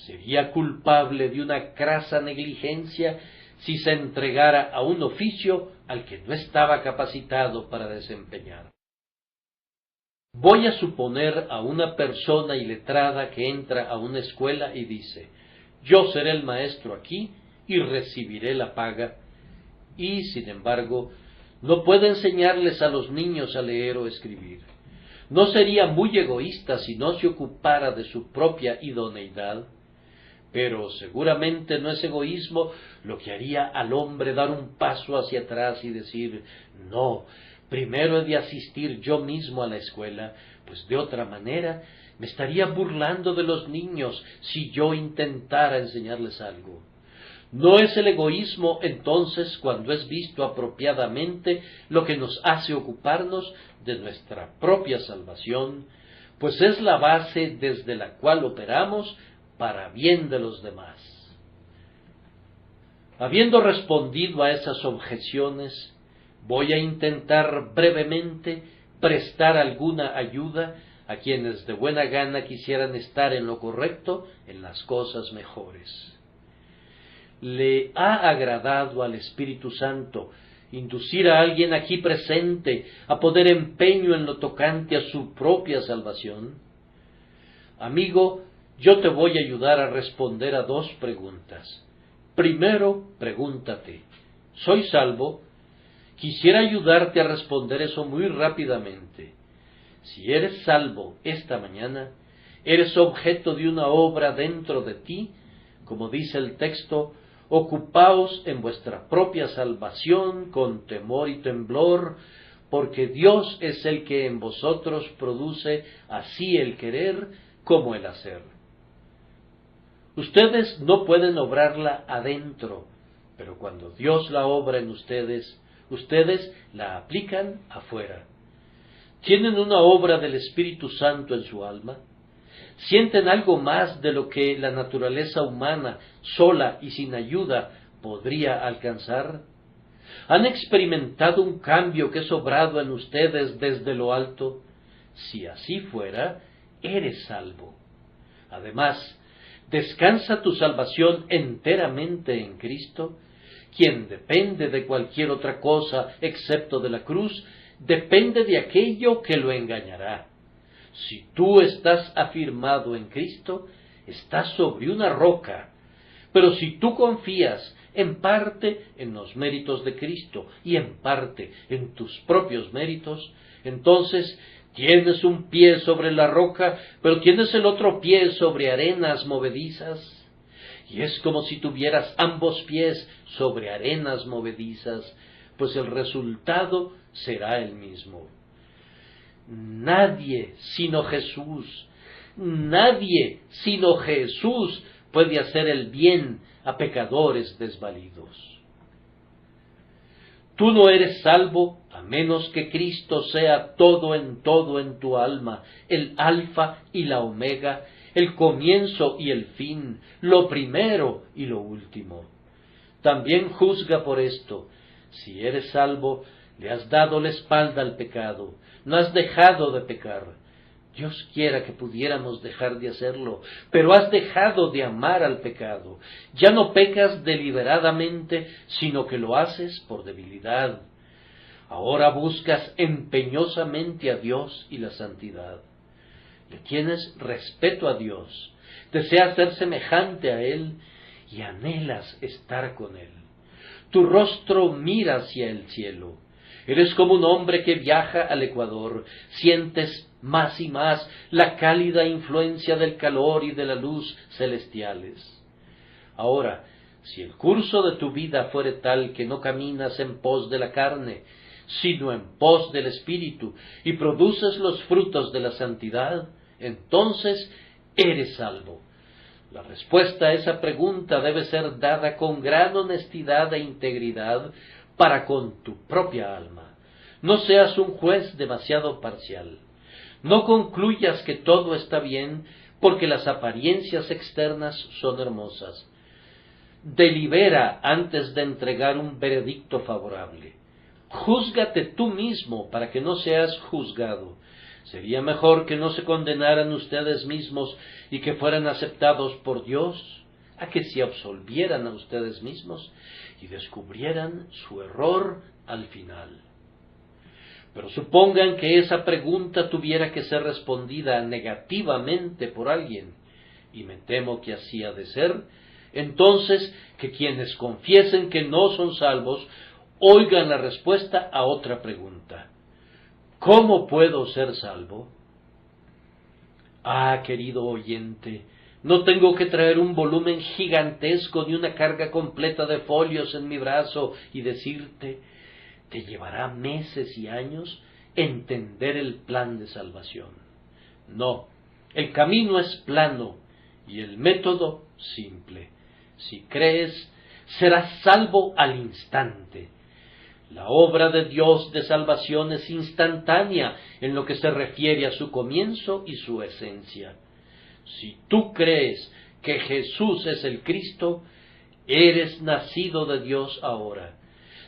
A: sería culpable de una crasa negligencia si se entregara a un oficio al que no estaba capacitado para desempeñar. Voy a suponer a una persona iletrada que entra a una escuela y dice, yo seré el maestro aquí y recibiré la paga, y, sin embargo, no puede enseñarles a los niños a leer o escribir. ¿No sería muy egoísta si no se ocupara de su propia idoneidad? Pero seguramente no es egoísmo lo que haría al hombre dar un paso hacia atrás y decir, no, primero he de asistir yo mismo a la escuela, pues de otra manera me estaría burlando de los niños si yo intentara enseñarles algo. No es el egoísmo entonces cuando es visto apropiadamente lo que nos hace ocuparnos de nuestra propia salvación, pues es la base desde la cual operamos para bien de los demás. Habiendo respondido a esas objeciones, voy a intentar brevemente prestar alguna ayuda a quienes de buena gana quisieran estar en lo correcto, en las cosas mejores. ¿Le ha agradado al Espíritu Santo inducir a alguien aquí presente a poner empeño en lo tocante a su propia salvación? Amigo, yo te voy a ayudar a responder a dos preguntas. Primero, pregúntate, ¿soy salvo? Quisiera ayudarte a responder eso muy rápidamente. Si eres salvo esta mañana, eres objeto de una obra dentro de ti, como dice el texto, ocupaos en vuestra propia salvación con temor y temblor, porque Dios es el que en vosotros produce así el querer como el hacer. Ustedes no pueden obrarla adentro, pero cuando Dios la obra en ustedes, ustedes la aplican afuera. ¿Tienen una obra del Espíritu Santo en su alma? ¿Sienten algo más de lo que la naturaleza humana, sola y sin ayuda, podría alcanzar? ¿Han experimentado un cambio que es obrado en ustedes desde lo alto? Si así fuera, eres salvo. Además, ¿descansa tu salvación enteramente en Cristo? Quien depende de cualquier otra cosa excepto de la cruz, depende de aquello que lo engañará. Si tú estás afirmado en Cristo, estás sobre una roca. Pero si tú confías en parte en los méritos de Cristo y en parte en tus propios méritos, entonces tienes un pie sobre la roca, pero tienes el otro pie sobre arenas movedizas. Y es como si tuvieras ambos pies sobre arenas movedizas, pues el resultado será el mismo. Nadie sino Jesús puede hacer el bien a pecadores desvalidos. Tú no eres salvo a menos que Cristo sea todo en tu alma, el alfa y la omega, el comienzo y el fin, lo primero y lo último. También juzga por esto. Si eres salvo, le has dado la espalda al pecado, no has dejado de pecar. Dios quiera que pudiéramos dejar de hacerlo, pero has dejado de amar al pecado. Ya no pecas deliberadamente, sino que lo haces por debilidad. Ahora buscas empeñosamente a Dios y la santidad. Le tienes respeto a Dios, deseas ser semejante a Él y anhelas estar con Él. Tu rostro mira hacia el cielo. Eres como un hombre que viaja al Ecuador. Sientes más y más la cálida influencia del calor y de la luz celestiales. Ahora, si el curso de tu vida fuere tal que no caminas en pos de la carne, sino en pos del Espíritu, y produces los frutos de la santidad, entonces eres salvo. La respuesta a esa pregunta debe ser dada con gran honestidad e integridad para con tu propia alma. No seas un juez demasiado parcial. No concluyas que todo está bien porque las apariencias externas son hermosas. Delibera antes de entregar un veredicto favorable. Júzgate tú mismo para que no seas juzgado. Sería mejor que no se condenaran ustedes mismos y que fueran aceptados por Dios, a que se absolvieran a ustedes mismos y descubrieran su error al final. Pero supongan que esa pregunta tuviera que ser respondida negativamente por alguien, y me temo que así ha de ser, entonces que quienes confiesen que no son salvos oigan la respuesta a otra pregunta. ¿Cómo puedo ser salvo? Ah, querido oyente, No tengo que traer un volumen gigantesco ni una carga completa de folios en mi brazo y decirte, te llevará meses y años entender el plan de salvación. No, el camino es plano y el método simple. Si crees, serás salvo al instante. La obra de Dios de salvación es instantánea en lo que se refiere a su comienzo y su esencia. Si tú crees que Jesús es el Cristo, eres nacido de Dios ahora.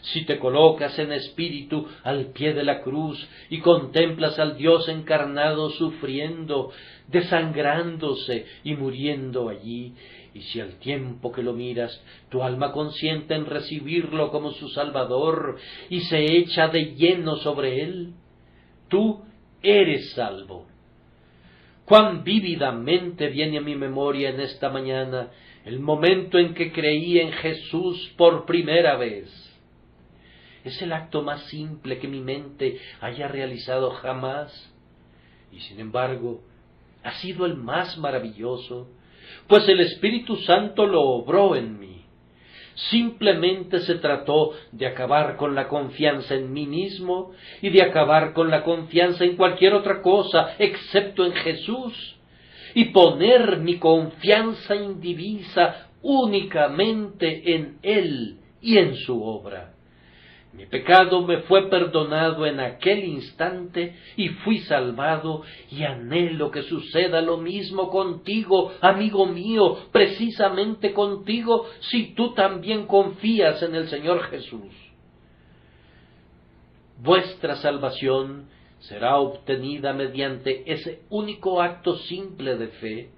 A: Si te colocas en espíritu al pie de la cruz y contemplas al Dios encarnado sufriendo, desangrándose y muriendo allí, y si al tiempo que lo miras tu alma consiente en recibirlo como su Salvador y se echa de lleno sobre él, tú eres salvo. Cuán vívidamente viene a mi memoria en esta mañana el momento en que creí en Jesús por primera vez. Es el acto más simple que mi mente haya realizado jamás, y sin embargo ha sido el más maravilloso, pues el Espíritu Santo lo obró en mí. Simplemente se trató de acabar con la confianza en mí mismo y de acabar con la confianza en cualquier otra cosa excepto en Jesús, y poner mi confianza indivisa únicamente en Él y en su obra. Mi pecado me fue perdonado en aquel instante y fui salvado, y anhelo que suceda lo mismo contigo, amigo mío, precisamente contigo, si tú también confías en el Señor Jesús. Vuestra salvación será obtenida mediante ese único acto simple de fe,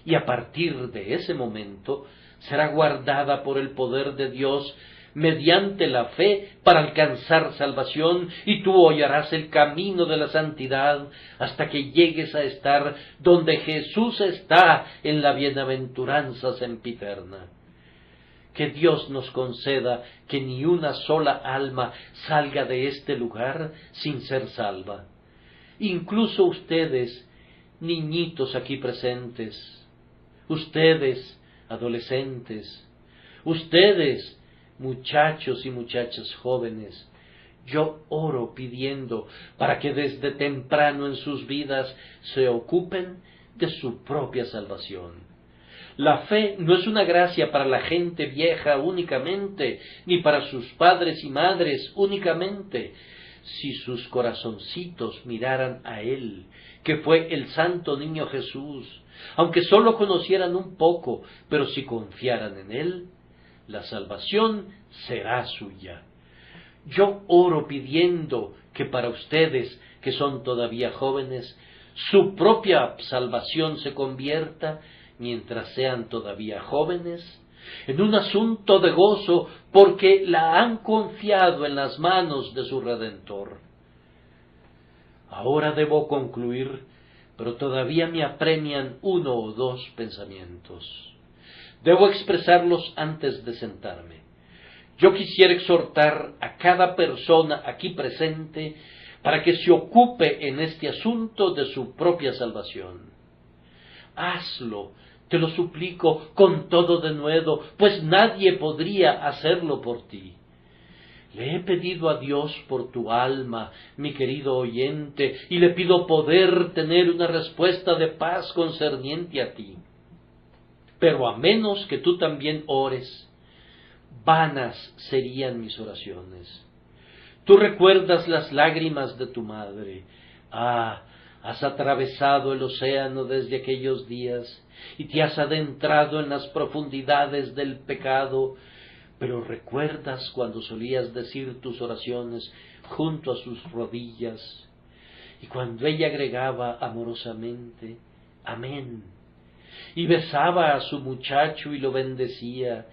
A: y a partir de ese momento será guardada por el poder de Dios mediante la fe para alcanzar salvación, y tú hollarás el camino de la santidad hasta que llegues a estar donde Jesús está en la bienaventuranza sempiterna. Que Dios nos conceda que ni una sola alma salga de este lugar sin ser salva. Incluso ustedes, niñitos aquí presentes, ustedes, adolescentes, ustedes, muchachos y muchachas jóvenes, yo oro pidiendo para que desde temprano en sus vidas se ocupen de su propia salvación. La fe no es una gracia para la gente vieja únicamente, ni para sus padres y madres únicamente. Si sus corazoncitos miraran a Él, que fue el santo niño Jesús, aunque sólo conocieran un poco, pero si confiaran en Él, la salvación será suya. Yo oro pidiendo que para ustedes, que son todavía jóvenes, su propia salvación se convierta, mientras sean todavía jóvenes, en un asunto de gozo, porque la han confiado en las manos de su Redentor. Ahora debo concluir, pero todavía me apremian uno o dos pensamientos. Debo expresarlos antes de sentarme. Yo quisiera exhortar a cada persona aquí presente para que se ocupe en este asunto de su propia salvación. Hazlo, te lo suplico, con todo denuedo, pues nadie podría hacerlo por ti. Le he pedido a Dios por tu alma, mi querido oyente, y le pido poder tener una respuesta de paz concerniente a ti. Pero a menos que tú también ores, vanas serían mis oraciones. Tú recuerdas las lágrimas de tu madre. Has atravesado el océano desde aquellos días y te has adentrado en las profundidades del pecado, pero recuerdas cuando solías decir tus oraciones junto a sus rodillas, y cuando ella agregaba amorosamente, amén, y besaba a su muchacho y lo bendecía,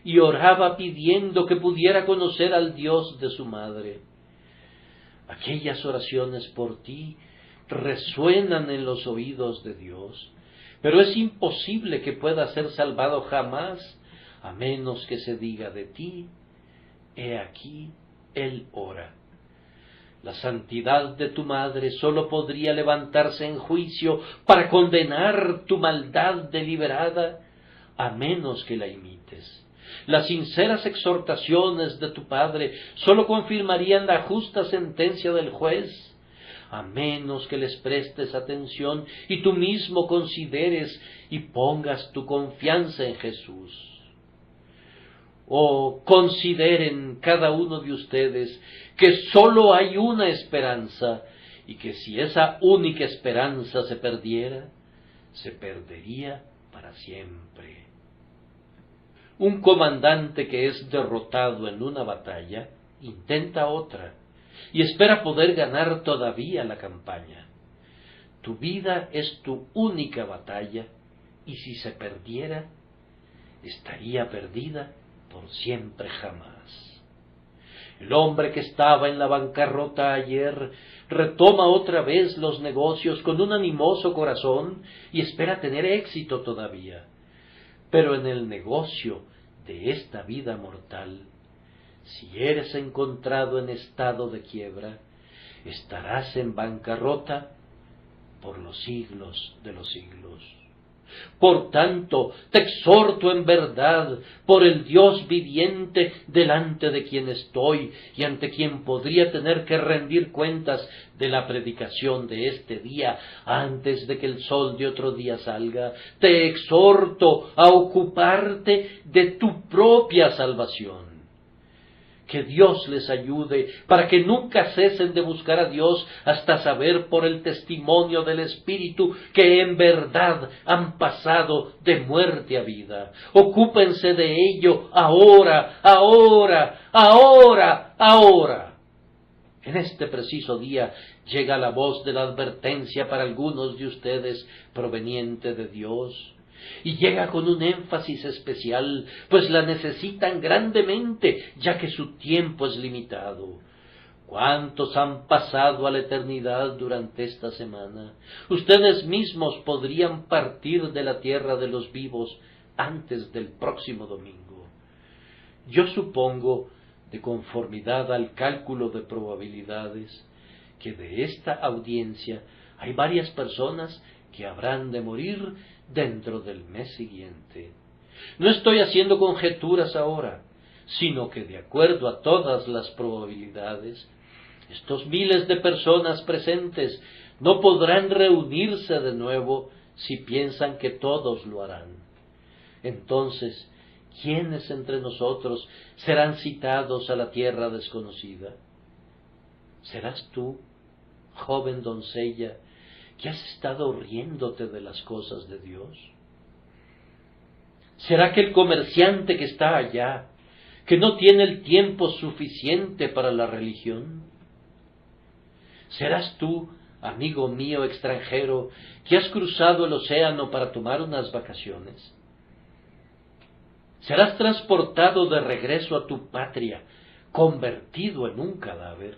A: y oraba pidiendo que pudiera conocer al Dios de su madre. Aquellas oraciones por ti resuenan en los oídos de Dios, pero es imposible que pueda ser salvado jamás, a menos que se diga de ti, he aquí, Él ora. La santidad de tu madre sólo podría levantarse en juicio para condenar tu maldad deliberada, a menos que la imites. Las sinceras exhortaciones de tu padre sólo confirmarían la justa sentencia del juez, a menos que les prestes atención y tú mismo consideres y pongas tu confianza en Jesús. O consideren cada uno de ustedes que sólo hay una esperanza y que si esa única esperanza se perdiera, se perdería para siempre. Un comandante que es derrotado en una batalla intenta otra y espera poder ganar todavía la campaña. Tu vida es tu única batalla y si se perdiera, estaría perdida por siempre jamás. El hombre que estaba en la bancarrota ayer retoma otra vez los negocios con un animoso corazón y espera tener éxito todavía. Pero en el negocio de esta vida mortal, si eres encontrado en estado de quiebra, estarás en bancarrota por los siglos de los siglos. Por tanto, te exhorto en verdad, por el Dios viviente, delante de quien estoy y ante quien podría tener que rendir cuentas de la predicación de este día antes de que el sol de otro día salga, te exhorto a ocuparte de tu propia salvación. Que Dios les ayude para que nunca cesen de buscar a Dios hasta saber por el testimonio del Espíritu que en verdad han pasado de muerte a vida. Ocúpense de ello ahora, ahora, ahora, ahora. En este preciso día llega la voz de la advertencia para algunos de ustedes proveniente de Dios. Y llega con un énfasis especial, pues la necesitan grandemente, ya que su tiempo es limitado. ¿Cuántos han pasado a la eternidad durante esta semana? Ustedes mismos podrían partir de la tierra de los vivos antes del próximo domingo. Yo supongo, de conformidad al cálculo de probabilidades, que de esta audiencia hay varias personas que habrán de morir dentro del mes siguiente. No estoy haciendo conjeturas ahora, sino que de acuerdo a todas las probabilidades, estos miles de personas presentes no podrán reunirse de nuevo si piensan que todos lo harán. Entonces, ¿quiénes entre nosotros serán citados a la tierra desconocida? ¿Serás tú, joven doncella, que has estado riéndote de las cosas de Dios? ¿Será que el comerciante que está allá, que no tiene el tiempo suficiente para la religión? ¿Serás tú, amigo mío extranjero, que has cruzado el océano para tomar unas vacaciones? ¿Serás transportado de regreso a tu patria, convertido en un cadáver?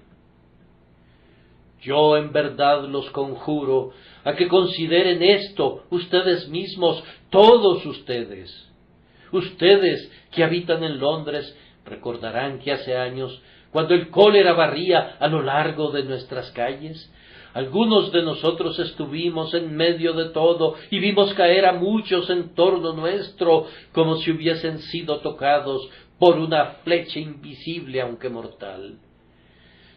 A: Yo en verdad los conjuro a que consideren esto ustedes mismos, todos ustedes. Ustedes que habitan en Londres recordarán que hace años, cuando el cólera barría a lo largo de nuestras calles, algunos de nosotros estuvimos en medio de todo y vimos caer a muchos en torno nuestro como si hubiesen sido tocados por una flecha invisible aunque mortal.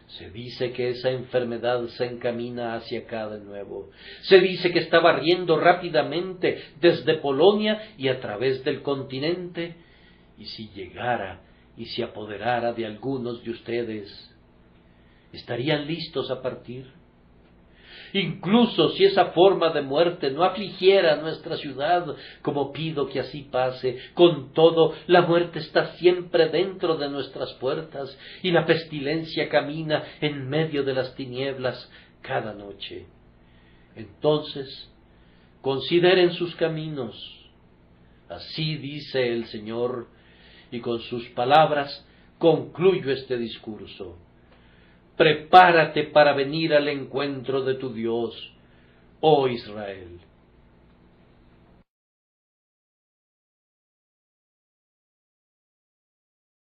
A: Se dice que esa enfermedad se encamina hacia acá de nuevo. Se dice que está barriendo rápidamente desde Polonia y a través del continente. Y si llegara y se apoderara de algunos de ustedes, ¿estarían listos a partir? Incluso si esa forma de muerte no afligiera a nuestra ciudad, como pido que así pase, con todo, la muerte está siempre dentro de nuestras puertas y la pestilencia camina en medio de las tinieblas cada noche. Entonces, consideren sus caminos. Así dice el Señor, y con sus palabras concluyo este discurso. Prepárate para venir al encuentro de tu Dios, oh Israel.